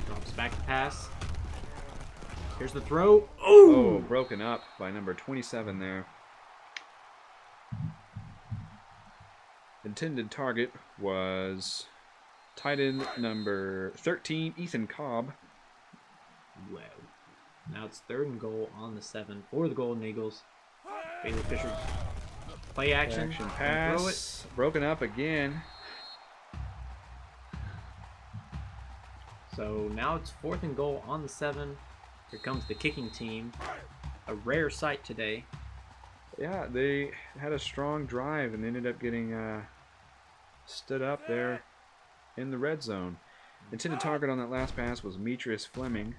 drops back to pass. Here's the throw. Oh, broken up by number 27 there. Intended target was tight end number 13, Ethan Cobb. Wow. Now it's 3rd and goal on the 7 for the Golden Eagles. Bailey Fisher, play action pass. Throw it. Broken up again. So now it's 4th and goal on the 7. Here comes the kicking team. A rare sight today. Yeah, they had a strong drive and ended up getting stood up there in the red zone. Intended target on that last pass was Demetrius Fleming.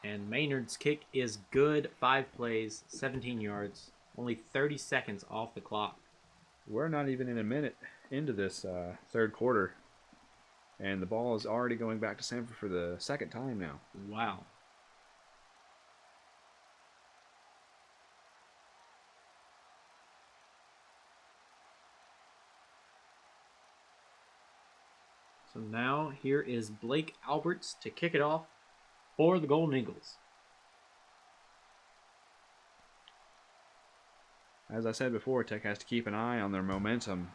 And Maynard's kick is good. 5 plays, 17 yards, only 30 seconds off the clock. We're not even in a minute into this third quarter, and the ball is already going back to Samford for the second time now. Wow. So now here is Blake Alberts to kick it off for the Golden Eagles. As I said before, Tech has to keep an eye on their momentum.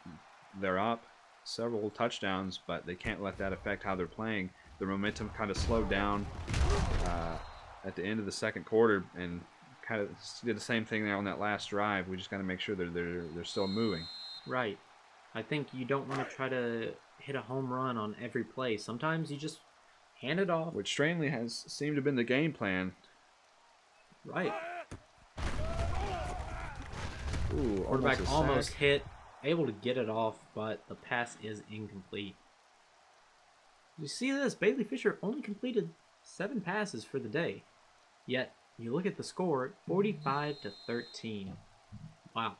They're up several touchdowns, but they can't let that affect how they're playing. Their momentum kind of slowed down at the end of the second quarter, and kind of did the same thing there on that last drive. We just got to make sure that they're still moving. Right. I think you don't want to try to hit a home run on every play. Sometimes you just hand it off. Which strangely has seemed to have been the game plan. Right. Ooh, Quarterback almost hit, able to get it off, but the pass is incomplete. You see this? Bailey Fisher only completed 7 passes for the day. Yet, you look at the score, 45-13. Wow.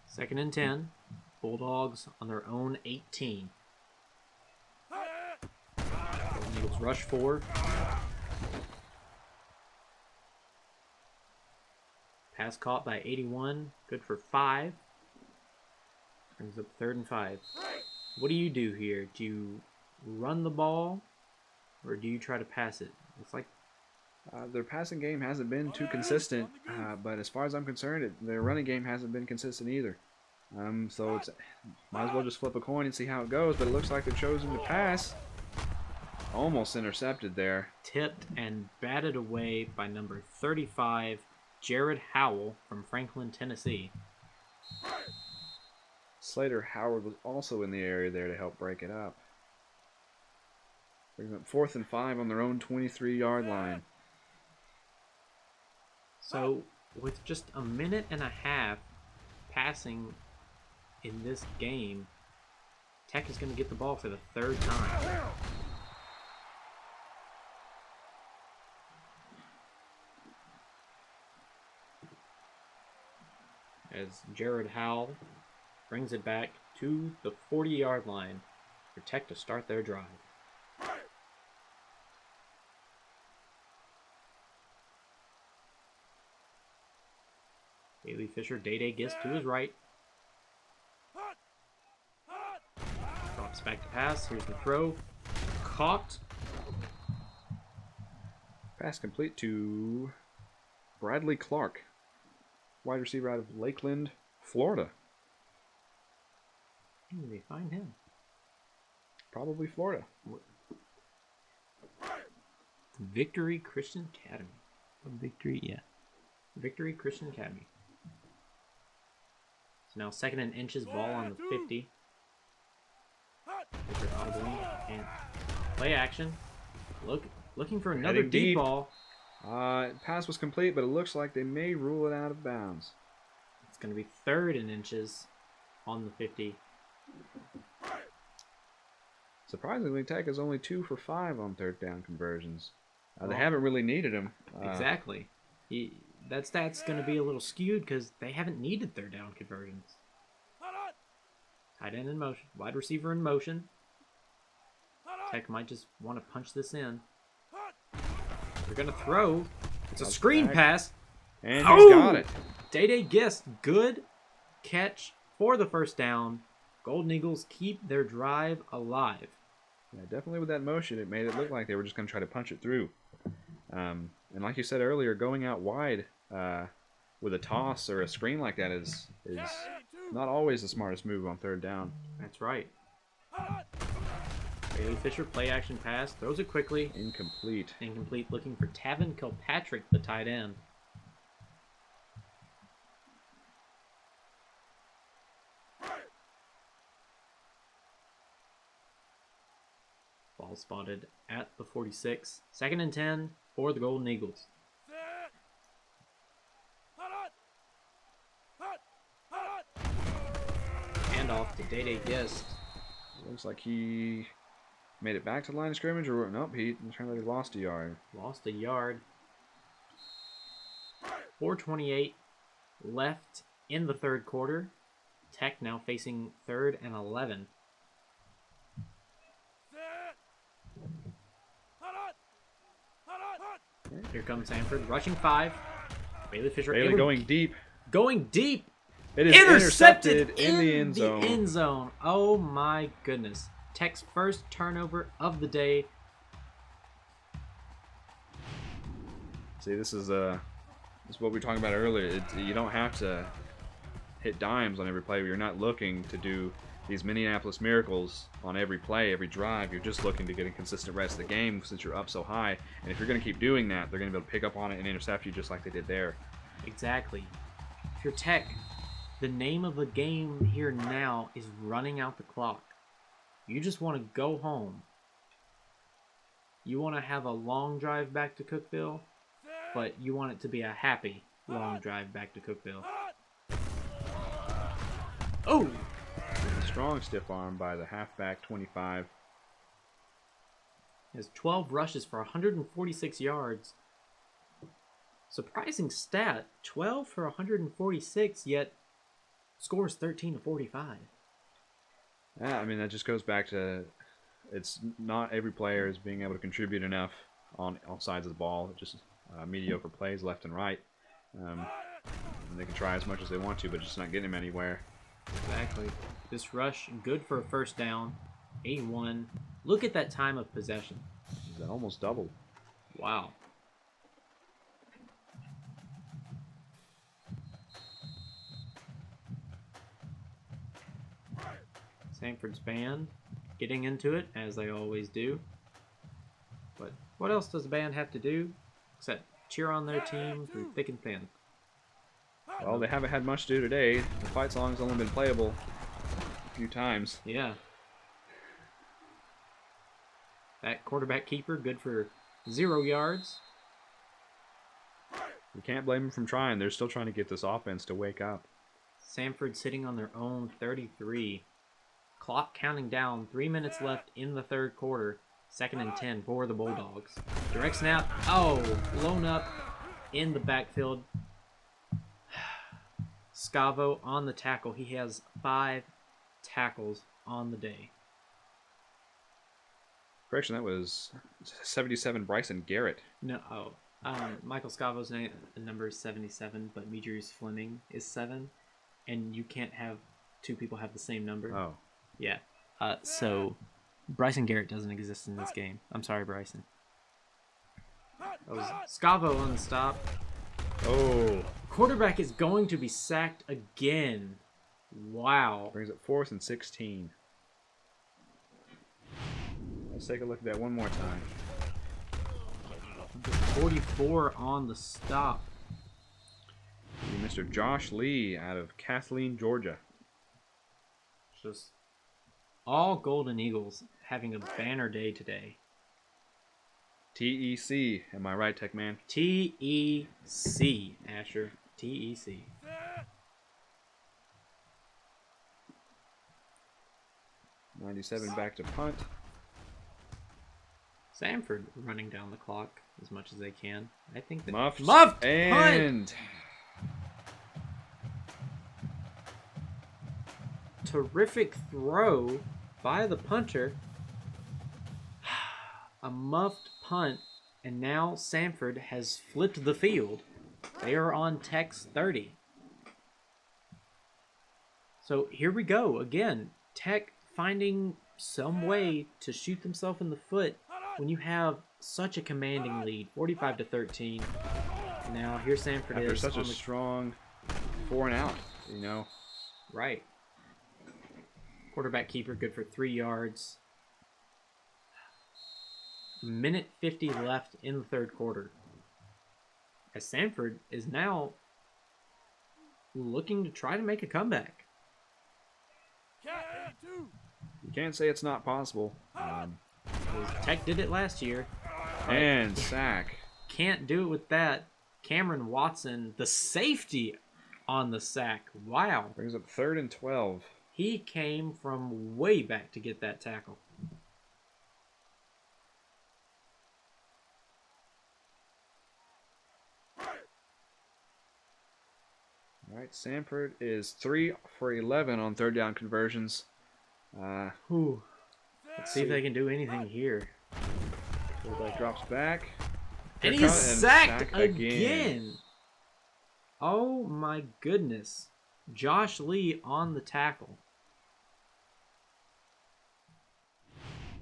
Second and 10. Bulldogs on their own 18. Golden Eagles rush 4. Pass caught by 81. Good for 5. Brings up 3rd and 5. What do you do here? Do you run the ball, or do you try to pass it? Looks like their passing game hasn't been too consistent, but as far as I'm concerned, their running game hasn't been consistent either. So it's might as well just flip a coin and see how it goes. But it looks like they've chosen to pass. Almost intercepted there. Tipped and batted away by number 35, Jared Howell from Franklin, Tennessee. Slater Howard was also in the area there to help break it up. Brings up 4th and 5 on their own 23-yard line. So, with just a minute and a half passing in this game, Tech is going to get the ball for the 3rd time. As Jared Howell brings it back to the 40-yard line for Tech to start their drive. Bailey Fisher, Day gets to his right. Drops back to pass. Here's the throw. Caught. Pass complete to Bradley Clark, wide receiver out of Lakeland, Florida. Where did they find him? Probably Florida. Victory Christian Academy. Victory Christian Academy. So now 2nd and inches, ball on the 50. Fisher audible and play action. Looking for another deep ball. Pass was complete, but it looks like they may rule it out of bounds. It's going to be 3rd and inches on the 50. Surprisingly, Tech is only 2 for 5 on 3rd down conversions. They haven't really needed them. Exactly. That stat's going to be a little skewed because they haven't needed 3rd down conversions. Tight end in motion. Wide receiver in motion. Tech might just want to punch this in. They're going to throw. It's a screen pass. And he's got it. Day Gist, good catch for the 1st down. Golden Eagles keep their drive alive. Yeah, definitely with that motion, it made it look like they were just going to try to punch it through. And like you said earlier, going out wide with a toss or a screen like that is not always the smartest move on 3rd down. That's right. Bailey Fisher, play action pass, throws it quickly. Incomplete. Looking for Tavin Kilpatrick, the tight end. Ball spotted at the 46. 2nd and 10 for the Golden Eagles. And handoff to Day Gist. Looks like he made it back to the line of scrimmage, or nope, he apparently lost a yard. Lost a yard. 4:28 left in the third quarter. Tech now facing 3rd and 11. Here comes Samford, rushing 5. Bailey Fisher going deep. Going deep. It is intercepted in the end zone. End zone. Oh my goodness. Tech's first turnover of the day. See, this is what we were talking about earlier. You don't have to hit dimes on every play. You're not looking to do these Minneapolis miracles on every play, every drive. You're just looking to get a consistent rest of the game since you're up so high. And if you're going to keep doing that, they're going to be able to pick up on it and intercept you just like they did there. Exactly. If you're Tech, the name of the game here now is running out the clock. You just want to go home. You want to have a long drive back to Cookeville, but you want it to be a happy long drive back to Cookeville. Oh! A strong stiff arm by the halfback, 25. He has 12 rushes for 146 yards. Surprising stat, 12 for 146, yet scores 13-45. Yeah, I mean, that just goes back to it's not every player is being able to contribute enough on all sides of the ball. Just mediocre plays left and right. And they can try as much as they want to, but just not getting them anywhere. Exactly. This rush, good for a first down. 8-1. Look at that time of possession. That almost doubled. Wow. Samford's band getting into it, as they always do. But what else does the band have to do except cheer on their team through thick and thin? Well, they haven't had much to do today. The fight song's only been playable a few times. Yeah. That quarterback keeper, good for 0 yards. You can't blame them from trying. They're still trying to get this offense to wake up. Samford sitting on their own 33. Clock counting down. 3 minutes left in the third quarter. 2nd and 10 for the Bulldogs. Direct snap. Oh, blown up in the backfield. Scavo on the tackle. He has 5 tackles on the day. Correction, that was 77 Bryson Garrett. No, Michael Scavo's number is 77, but Medjus Fleming is 7, and you can't have 2 people have the same number. Oh. Yeah. So Bryson Garrett doesn't exist in this game. I'm sorry, Bryson. That was Scavo on the stop. Oh. Quarterback is going to be sacked again. Wow. Brings it 4th and 16. Let's take a look at that one more time. 44 on the stop. Mr. Josh Lee out of Kathleen, Georgia. Just all Golden Eagles having a banner day today. TEC. Am I right, Tech Man? TEC, Asher. TEC. .97 back to punt. Samford running down the clock as much as they can. I think that Muffed and punt. Terrific throw by the punter. A muffed punt, and now Samford has flipped the field. They are on Tech's 30. So here we go again. Tech finding some way to shoot themselves in the foot when you have such a commanding lead, 45-13. Now here Samford After is such a strong 4 and out, you know. Right. Quarterback keeper good for 3 yards. Minute 50 left in the third quarter. As Samford is now looking to try to make a comeback. You can't say it's not possible. Tech did it last year. And sack. Can't do it with that. Cameron Watson, the safety on the sack. Wow. Brings up 3rd and 12. He came from way back to get that tackle. All right, Samford is 3 for 11 on third down conversions. Let's see if they can do anything here. Fullback drops back. And he's sacked again. Oh my goodness. Josh Lee on the tackle.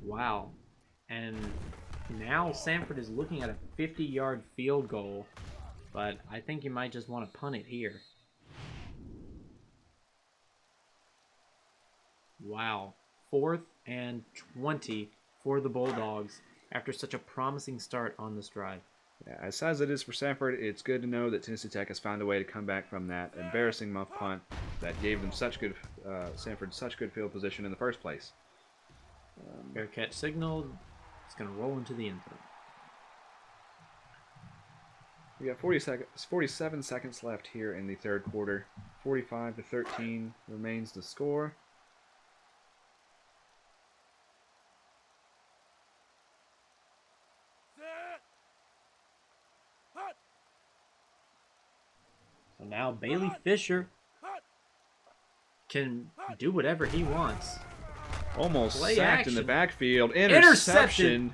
Wow. And now Samford is looking at a 50-yard field goal, but I think you might just want to punt it here. Wow. 4th and 20 for the Bulldogs after such a promising start on this drive. Yeah, as sad as it is for Samford, it's good to know that Tennessee Tech has found a way to come back from that embarrassing muff punt that gave them Samford such good field position in the first place. Fair catch signaled. It's going to roll into the end zone. We got 47 seconds left here in the third quarter. 45-13 remains the score. So now Bailey Fisher can do whatever he wants. Almost Play sacked action. in the backfield. Interception.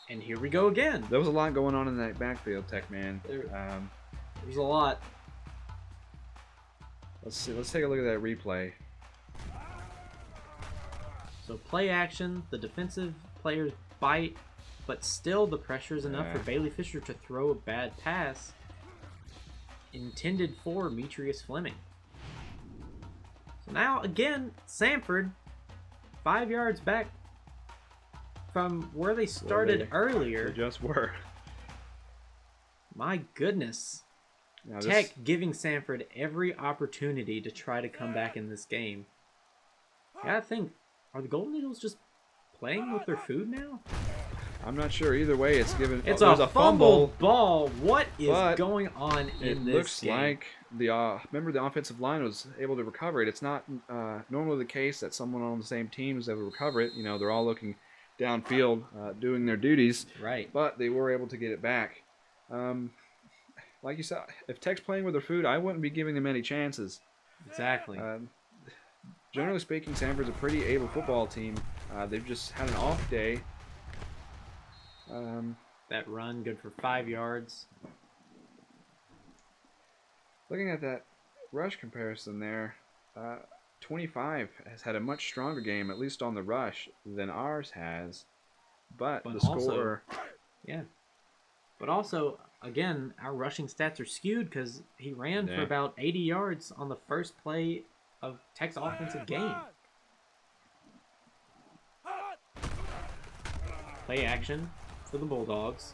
And here we go again. There was a lot going on in that backfield, Tech man. There's a lot. Let's see. Let's take a look at that replay. So play action. The defensive players bite, but still the pressure is enough for Bailey Fisher to throw a bad pass intended for Metrius Fleming. So now again, Samford 5 yards back from where they started earlier. They just were. My goodness. Now Tech giving Samford every opportunity to try to come back in this game. I gotta think, are the Golden Eagles just playing with their food now? I'm not sure. Either way, it's given. It's a fumble ball. What is going on in this game? It looks like remember the offensive line was able to recover it. It's not normally the case that someone on the same team is able to recover it. You know, they're all looking downfield, doing their duties. Right. But they were able to get it back. Like you said, if Tech's playing with their food, I wouldn't be giving them any chances. Exactly. Generally speaking, Samford's a pretty able football team. They've just had an off day. That run, good for 5 yards. Looking at that rush comparison there, 25 has had a much stronger game, at least on the rush, than ours has. But the score... Yeah. But also, again, our rushing stats are skewed because he ran for about 80 yards on the first play of Tech's offensive game. Play action for the Bulldogs.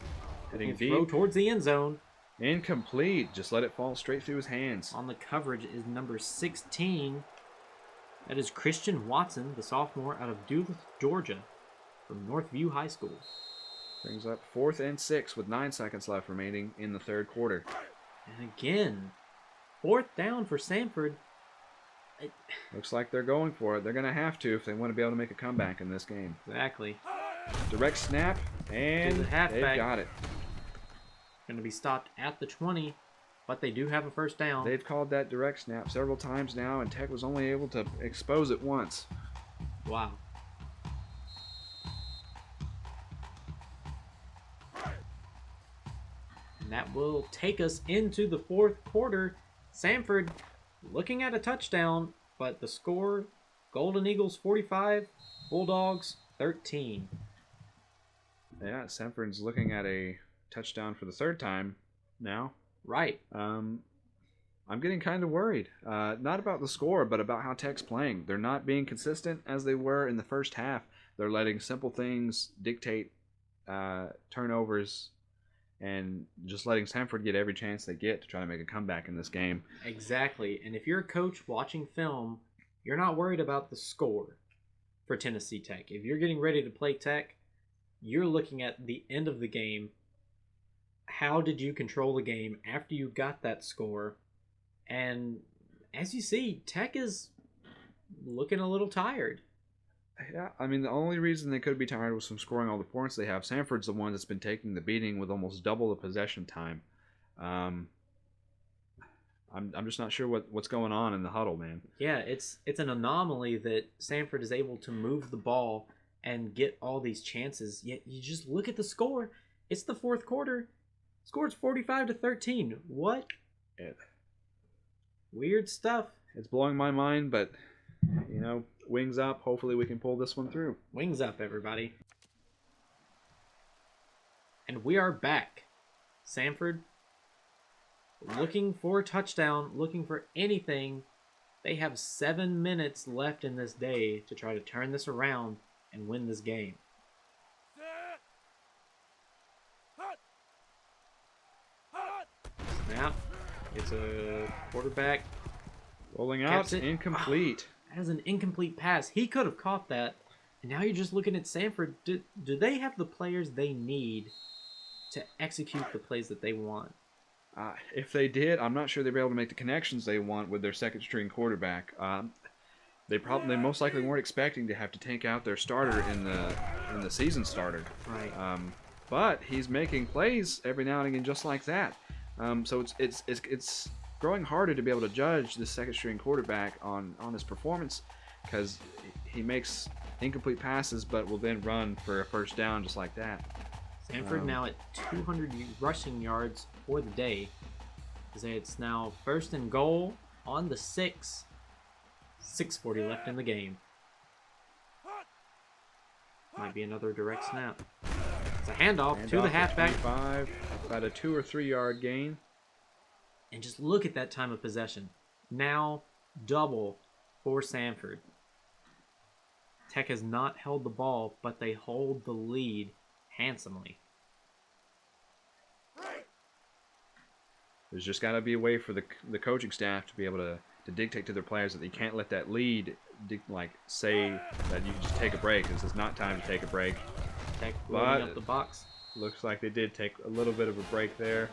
Hitting deep. Throw towards the end zone. Incomplete. Just let it fall straight through his hands. On the coverage is number 16. That is Christian Watson, the sophomore out of Duluth, Georgia, from Northview High School. Brings up 4th and 6 with 9 seconds left remaining in the third quarter. And again, 4th down for Samford. Looks like they're going for it. They're going to have to if they want to be able to make a comeback in this game. Exactly. Direct snap, and they've got it. Going to be stopped at the 20, but they do have a first down. They've called that direct snap several times now, and Tech was only able to expose it once. Wow. And that will take us into the fourth quarter. Samford looking at a touchdown, but the score, Golden Eagles 45, Bulldogs 13. Yeah, Samford's looking at a touchdown for the third time now. Right. I'm getting kind of worried. Not about the score, but about how Tech's playing. They're not being consistent as they were in the first half. They're letting simple things dictate turnovers and just letting Samford get every chance they get to try to make a comeback in this game. Exactly. And if you're a coach watching film, you're not worried about the score for Tennessee Tech. If you're getting ready to play Tech, you're looking at the end of the game. How did you control the game after you got that score? And as you see, Tech is looking a little tired. Yeah, I mean, the only reason they could be tired was from scoring all the points they have. Samford's the one that's been taking the beating with almost double the possession time. I'm just not sure what's going on in the huddle, man. Yeah, it's an anomaly that Samford is able to move the ball and get all these chances. Yet you just look at the score. It's the fourth quarter. Score's 45-13. What? Weird stuff. It's blowing my mind, but wings up. Hopefully we can pull this one through. Wings up, everybody. And we are back. Samford looking for a touchdown, looking for anything. They have 7 minutes left in this day to try to turn this around and win this game. Snap. It's a quarterback. Rolling out, incomplete. That is an incomplete pass. He could have caught that. And now you're just looking at Samford. Do they have the players they need to execute the plays that they want? If they did, I'm not sure they'd be able to make the connections they want with their second-string quarterback. They most likely weren't expecting to have to tank out their starter in the season starter. Right. But he's making plays every now and again just like that. So it's growing harder to be able to judge the second-string quarterback on his performance, because he makes incomplete passes but will then run for a first down just like that. Samford now at 200 rushing yards for the day. It's now 1st and goal on the 6. 6:40 left in the game. Might be another direct snap. It's a handoff to the halfback. 25, about a 2 or 3 yard gain. And just look at that time of possession. Now double for Samford. Tech has not held the ball, but they hold the lead handsomely. There's just got to be a way for the coaching staff to be able to dictate to their players that they can't let that lead say that you can just take a break. This is not time to take a break. Tech loading up the box. Looks like they did take a little bit of a break there.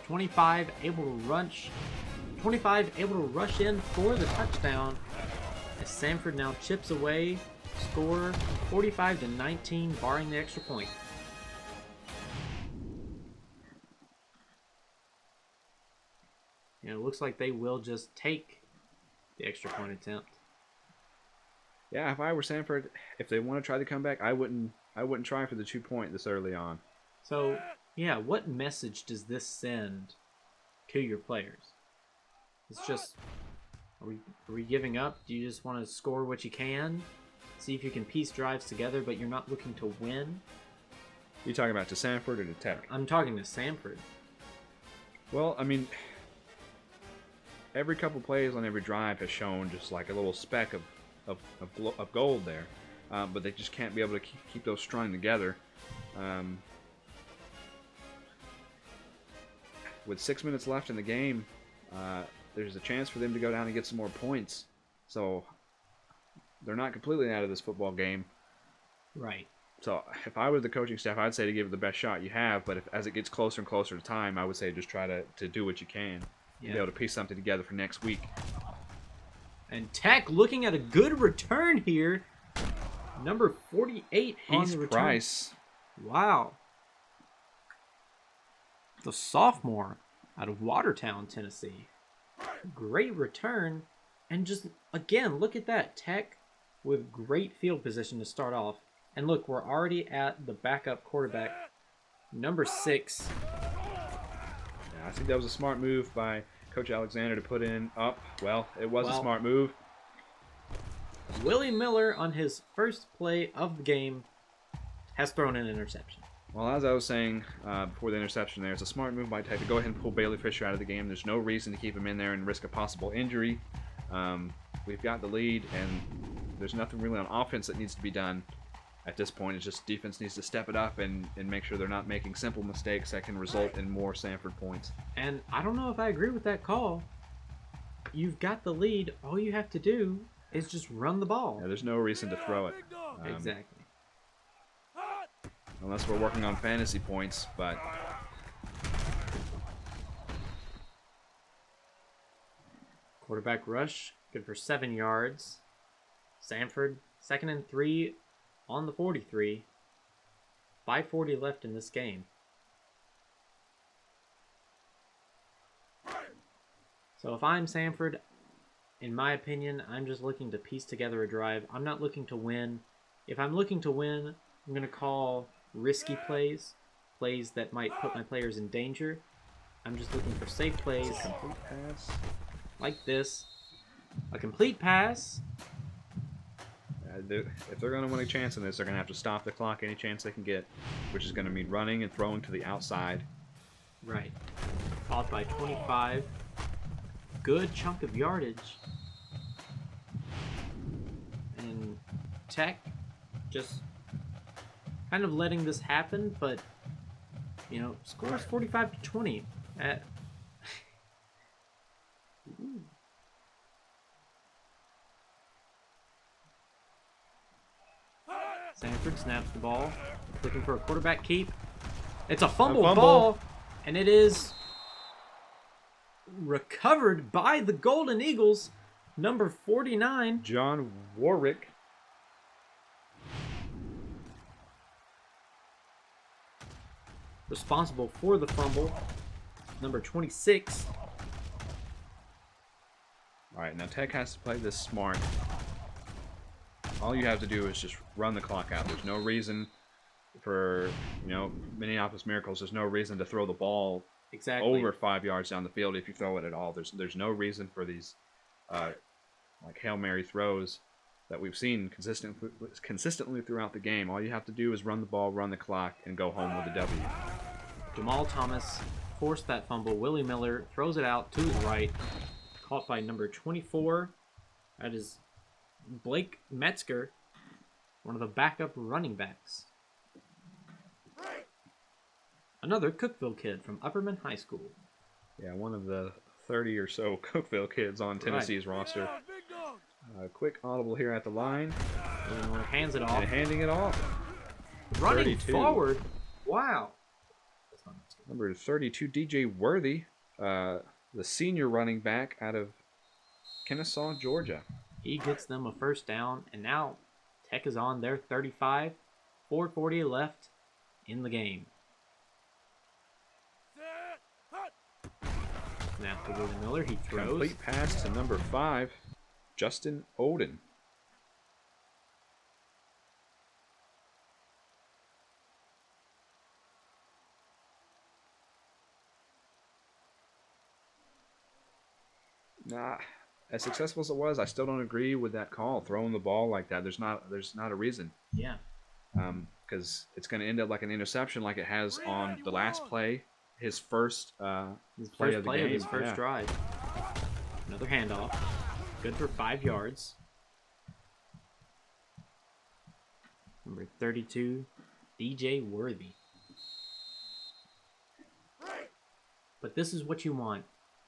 25 able to rush in for the touchdown as Samford now chips away. Score 45-19, barring the extra point. It looks like they will just take the extra point attempt. Yeah, if I were Samford, if they want to try to come back, I wouldn't try for the 2 point this early on. So, yeah, what message does this send to your players? It's just, are we giving up? Do you just want to score what you can? See if you can piece drives together, but you're not looking to win? You talking about to Samford or to Tech? I'm talking to Samford. Well, I mean, every couple plays on every drive has shown just like a little speck of gold there, but they just can't be able to keep those strung together. With 6 minutes left in the game, there's a chance for them to go down and get some more points. So they're not completely out of this football game. Right. So if I were the coaching staff, I'd say to give it the best shot you have. But as it gets closer and closer to time, I would say just try to do what you can. Yeah. Be able to piece something together for next week. And Tech looking at a good return here. Number 48 on the return. Price. Wow. The sophomore out of Watertown, Tennessee. Great return. And just, again, look at that. Tech with great field position to start off. And look, we're already at the backup quarterback, number 6. Yeah, I think that was a smart move by Coach Alexander to put in up. Well, it was a smart move. Willie Miller, on his first play of the game, has thrown an interception. Well, as I was saying before the interception there, it's a smart move by Tech to go ahead and pull Bailey Fisher out of the game. There's no reason to keep him in there and risk a possible injury. We've got the lead, and there's nothing really on offense that needs to be done at this point. It's just defense needs to step it up and make sure they're not making simple mistakes that can result in more Samford points. And I don't know if I agree with that call. You've got the lead. All you have to do is just run the ball. Yeah, there's no reason to throw it. Exactly. Unless we're working on fantasy points, but Quarterback rush, good for 7 yards. Samford, 2nd and 3 on the 43. 5:40 left in this game. So if I'm Samford, in my opinion, I'm just looking to piece together a drive. I'm not looking to win. If I'm looking to win, I'm going to call risky plays, plays that might put my players in danger. I'm just looking for safe plays. Complete pass. Like this. A complete pass. If they're going to win a chance in this, they're going to have to stop the clock any chance they can get, which is going to mean running and throwing to the outside. Right. Followed by 25. Good chunk of yardage. And Tech just kind of letting this happen, but, you know, scores 45-20. Samford snaps the ball, looking for a quarterback keep. It's a fumble ball, and it is recovered by the Golden Eagles, number 49. John Warwick. Responsible for the fumble, number 26. All right, now Tech has to play this smart. All you have to do is just run the clock out. There's no reason for, Minneapolis Miracles. There's no reason to throw the ball over 5 yards down the field if you throw it at all. There's no reason for these like Hail Mary throws that we've seen consistently throughout the game. All you have to do is run the ball, run the clock, and go home with a W. Jamal Thomas forced that fumble. Willie Miller throws it out to his right. Caught by number 24. That is Blake Metzger, one of the backup running backs. Another Cookeville kid from Upperman High School. Yeah, one of the 30 or so Cookeville kids on Tennessee's roster. Quick audible here at the line. Illinois hands it off. And handing it off. Running 32. forward. Wow. Number 32, DJ Worthy, the senior running back out of Kennesaw, Georgia. He gets them a first down, and now Tech is on their 35. 4:40 left in the game. Snap to Willie Miller. He throws. Complete pass to number 5, Justin Oden. Nah, as successful as it was, I still don't agree with that call. Throwing the ball like that, there's not a reason. Yeah. Because it's going to end up like an interception, like it has on the last play, his first play of the game. His first drive. Another handoff, good for 5 yards. Number 32, DJ Worthy. But this is what you want.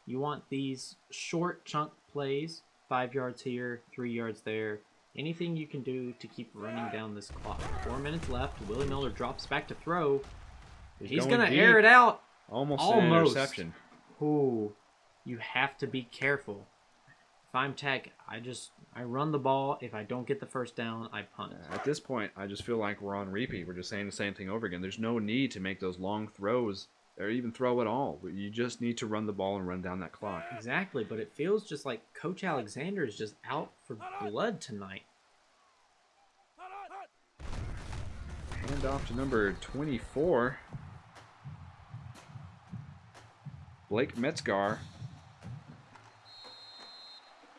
You want these short chunk plays, 5 yards here, 3 yards there. Anything you can do to keep running down this clock. 4 minutes left. Willie Miller drops back to throw. He's going to air it out. Almost an interception. Ooh, you have to be careful. If I'm Tech, I run the ball. If I don't get the first down, I punt. At this point, I just feel like we're on repeat. We're just saying the same thing over again. There's no need to make those long throws or even throw at all. You just need to run the ball and run down that clock. Exactly, but it feels just like Coach Alexander is just out for blood tonight. Hand off to number 24. Blake Metzgar.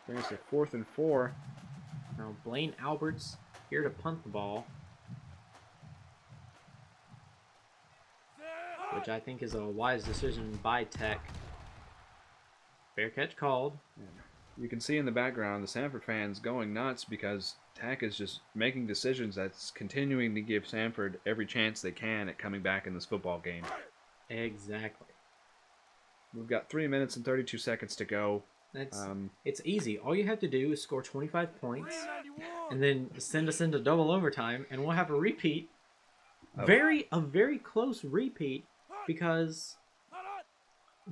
Brings it 4th and 4. Now Blaine Alberts here to punt the ball, which I think is a wise decision by Tech. Fair catch called. Yeah. You can see in the background the Samford fans going nuts because Tech is just making decisions that's continuing to give Samford every chance they can at coming back in this football game. Exactly. We've got 3 minutes and 32 seconds to go. It's easy. All you have to do is score 25 points and then send us into double overtime, and we'll have a repeat. A very close repeat, because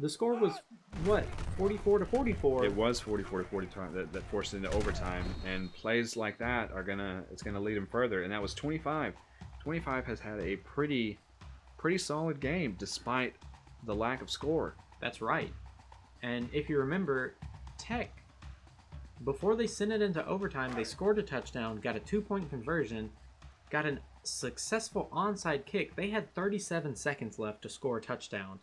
The score was, what, 44-44? It was 44-40 that forced it into overtime, and plays like that it's gonna lead them further. And that was 25. 25 has had a pretty solid game despite the lack of score. That's right. And if you remember, Tech, before they sent it into overtime, they scored a touchdown, got a 2-point conversion, got a successful onside kick. They had 37 seconds left to score a touchdown,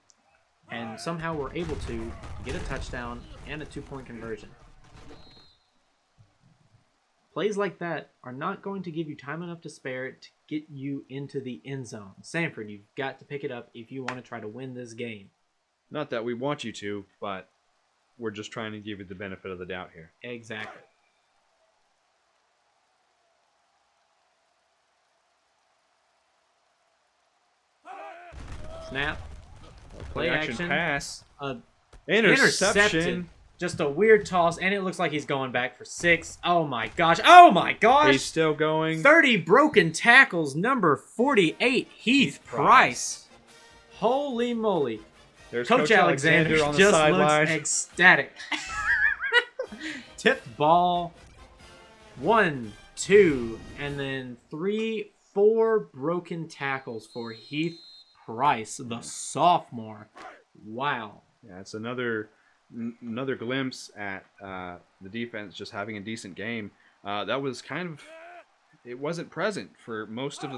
and somehow were able to get a touchdown and a 2-point conversion. Plays like that are not going to give you time enough to spare to get you into the end zone. Samford, you've got to pick it up if you want to try to win this game. Not that we want you to, but we're just trying to give you the benefit of the doubt here. Exactly. Snap. Play action. Pass. Intercepted. Interception. Just a weird toss, and it looks like he's going back for 6. Oh my gosh. Oh my gosh. He's still going. 30 broken tackles. Number 48, Heath Price. Holy moly. There's Coach Alexander on the just sideline. looks ecstatic. Tipped ball. 1, 2, and then 3, 4 broken tackles for Heath Price, the sophomore. Wow. Yeah, it's another glimpse at the defense just having a decent game. That was it wasn't present for most of the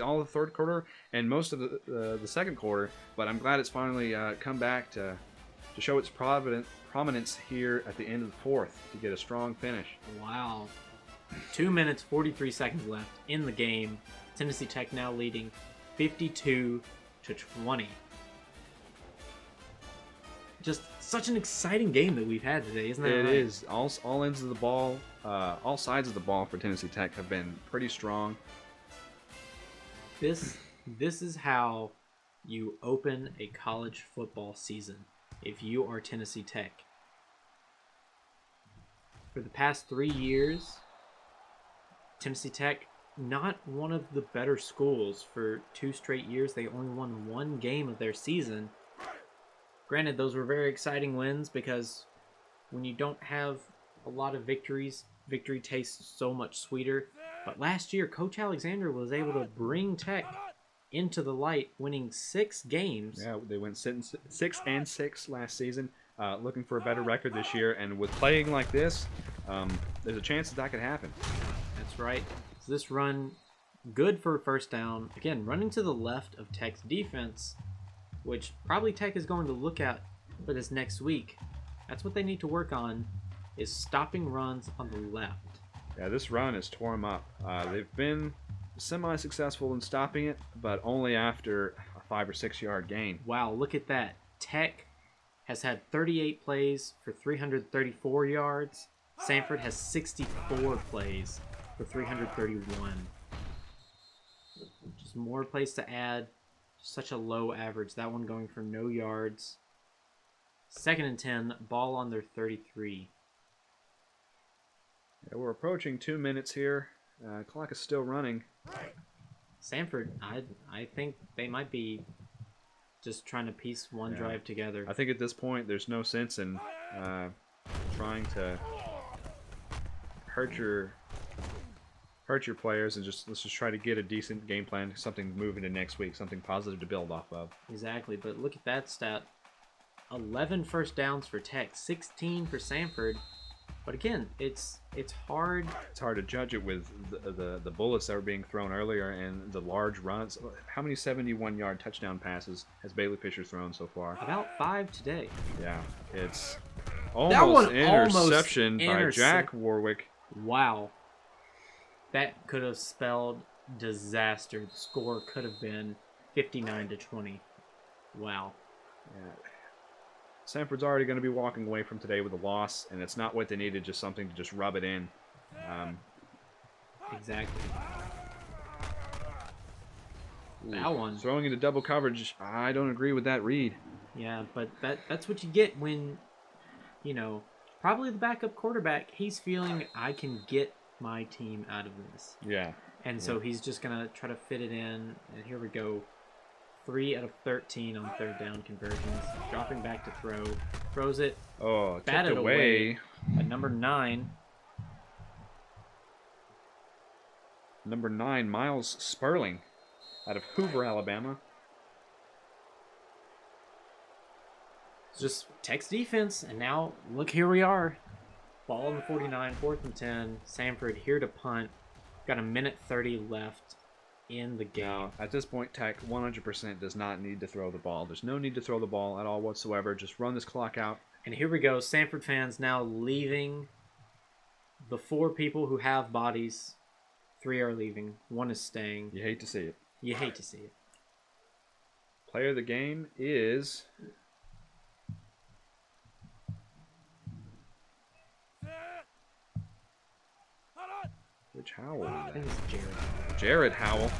all of the third quarter and most of the second quarter. But I'm glad it's finally come back to show its prominence here at the end of the fourth to get a strong finish. Wow. 2 minutes 43 seconds left in the game. Tennessee Tech now leading 52-20. Just such an exciting game that we've had today, isn't that right? It is. All ends of the ball, all sides of the ball for Tennessee Tech have been pretty strong. This is how you open a college football season if you are Tennessee Tech. For the past 3 years, Tennessee Tech, not one of the better schools for 2 straight years. They only won 1 game of their season. Granted, those were very exciting wins because when you don't have a lot of victories, victory tastes so much sweeter. But last year, Coach Alexander was able to bring Tech into the light, winning 6 games. Yeah, they went 6-6 last season, looking for a better record this year. And with playing like this, there's a chance that could happen. That's right. So this run, good for a first down. Again, running to the left of Tech's defense, which probably Tech is going to look at for this next week. That's what they need to work on, is stopping runs on the left. Yeah, this run has tore them up. They've been semi-successful in stopping it, but only after a 5 or 6 yard gain. Wow, look at that. Tech has had 38 plays for 334 yards. Samford has 64 plays for 331. Just more plays to add. Such a low average. That one going for no yards. 2nd and 10, ball on their 33. Yeah, we're approaching 2 minutes here. Clock is still running. Samford, I think they might be just trying to piece one drive together. I think at this point there's no sense in trying to hurt your players, and let's just try to get a decent game plan, something moving to next week, something positive to build off of. Exactly, but look at that stat. 11 first downs for Tech, 16 for Samford. But again, it's hard. It's hard to judge it with the bullets that were being thrown earlier and the large runs. How many 71-yard touchdown passes has Bailey Fisher thrown so far? About 5 today. Yeah, it's almost interception by Jack Warwick. Wow. That could have spelled disaster. The score could have been 59-20. Wow. Yeah. Samford's already going to be walking away from today with a loss, and it's not what they needed, just something to just rub it in. Exactly. That one. Throwing into double coverage, I don't agree with that read. Yeah, but that's what you get when, probably the backup quarterback, he's feeling, I can get my team out of this. Yeah. And so he's just going to try to fit it in. And here we go. 3 out of 13 on third down conversions. Dropping back to throw. Throws it. Oh, Batted tipped away. At number 9. Number 9, Miles Sperling, out of Hoover, Alabama. It's just Tech's defense, and now look, here we are. Ball in the 49, 4th and 10. Samford here to punt. Got a minute 30 left in the game. Now, at this point, Tech 100% does not need to throw the ball. There's no need to throw the ball at all whatsoever. Just run this clock out. And here we go. Samford fans now leaving. The 4 people who have bodies, 3 are leaving. 1 is staying. You hate to see it. You hate to see it. Player of the game is... Which Howell is I that? think it's Jared. Jared Howell.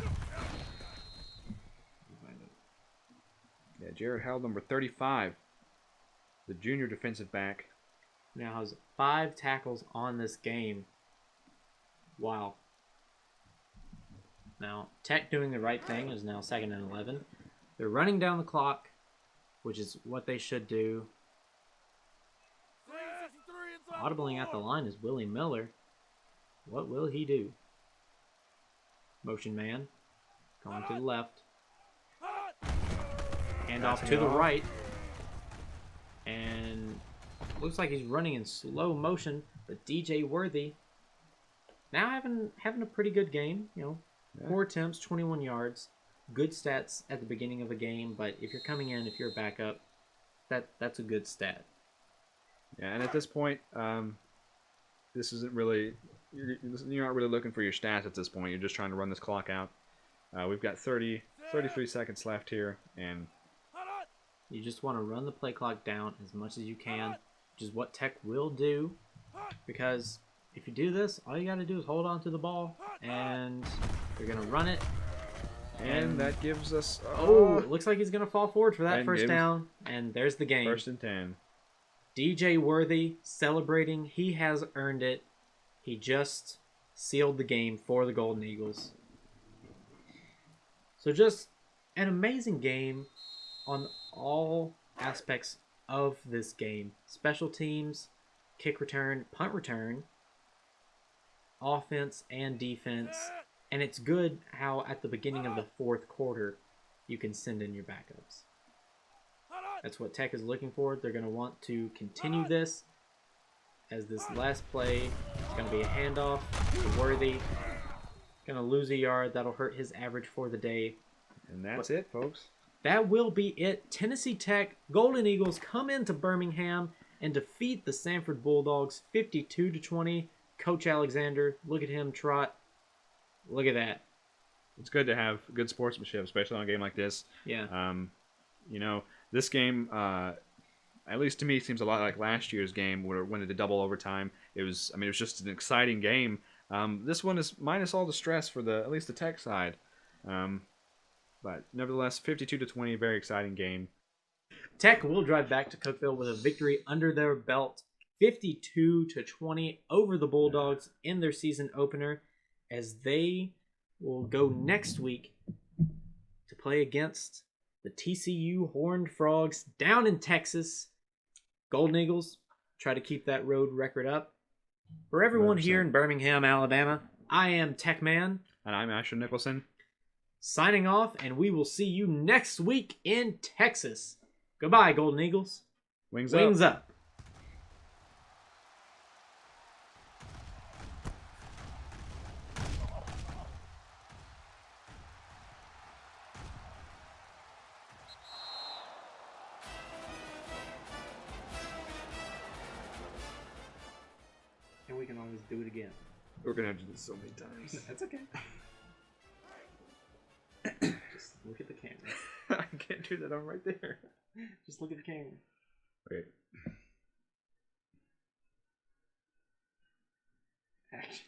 Yeah, Jared Howell, number 35. The junior defensive back. Now has 5 tackles on this game. Wow. Now, Tech doing the right thing is now 2nd and 11. They're running down the clock, which is what they should do. Audibling at the line is Willie Miller. What will he do? Motion man. Going to the left. Hand off to the right. And looks like he's running in slow motion. But DJ Worthy now having a pretty good game. You know, 4 attempts, 21 yards. Good stats at the beginning of a game. But if you're coming in, if you're a backup, that's a good stat. Yeah, and at this point, this isn't really... You're not really looking for your stats at this point. You're just trying to run this clock out. We've got 33 seconds left here, and you just want to run the play clock down as much as you can, which is what Tech will do, because if you do this, all you got to do is hold on to the ball, and you're going to run it. And that gives us... it looks like he's going to fall forward for that first down, and there's the game. 1st and 10. DJ Worthy celebrating. He has earned it. He just sealed the game for the Golden Eagles. So just an amazing game on all aspects of this game. Special teams, kick return, punt return, offense and defense. And it's good how at the beginning of the 4th quarter you can send in your backups. That's what Tech is looking for. They're going to want to continue this. As this last play is going to be a handoff to Worthy. Going to lose a yard. That'll hurt his average for the day. And that's it, folks. That will be it. Tennessee Tech Golden Eagles come into Birmingham and defeat the Samford Bulldogs 52-20. Coach Alexander, look at him trot. Look at that. It's good to have good sportsmanship, especially on a game like this. Yeah. You know, this game... at least to me, seems a lot like last year's game where it went into double overtime. It was just an exciting game. This one is minus all the stress for at least the Tech side. But nevertheless, 52-20, very exciting game. Tech will drive back to Cookeville with a victory under their belt, 52-20 over the Bulldogs in their season opener, as they will go next week to play against the TCU Horned Frogs down in Texas. Golden Eagles try to keep that road record up. For everyone 100%. Here in Birmingham, Alabama, I am Tech Man. And I'm Asher Nicholson. Signing off, and we will see you next week in Texas. Goodbye, Golden Eagles. Wings up. And we can always do it again. We're going to have to do this so many times. That's okay. Just look at the camera. I can't do that. I'm right there. Just look at the camera. Okay. Action.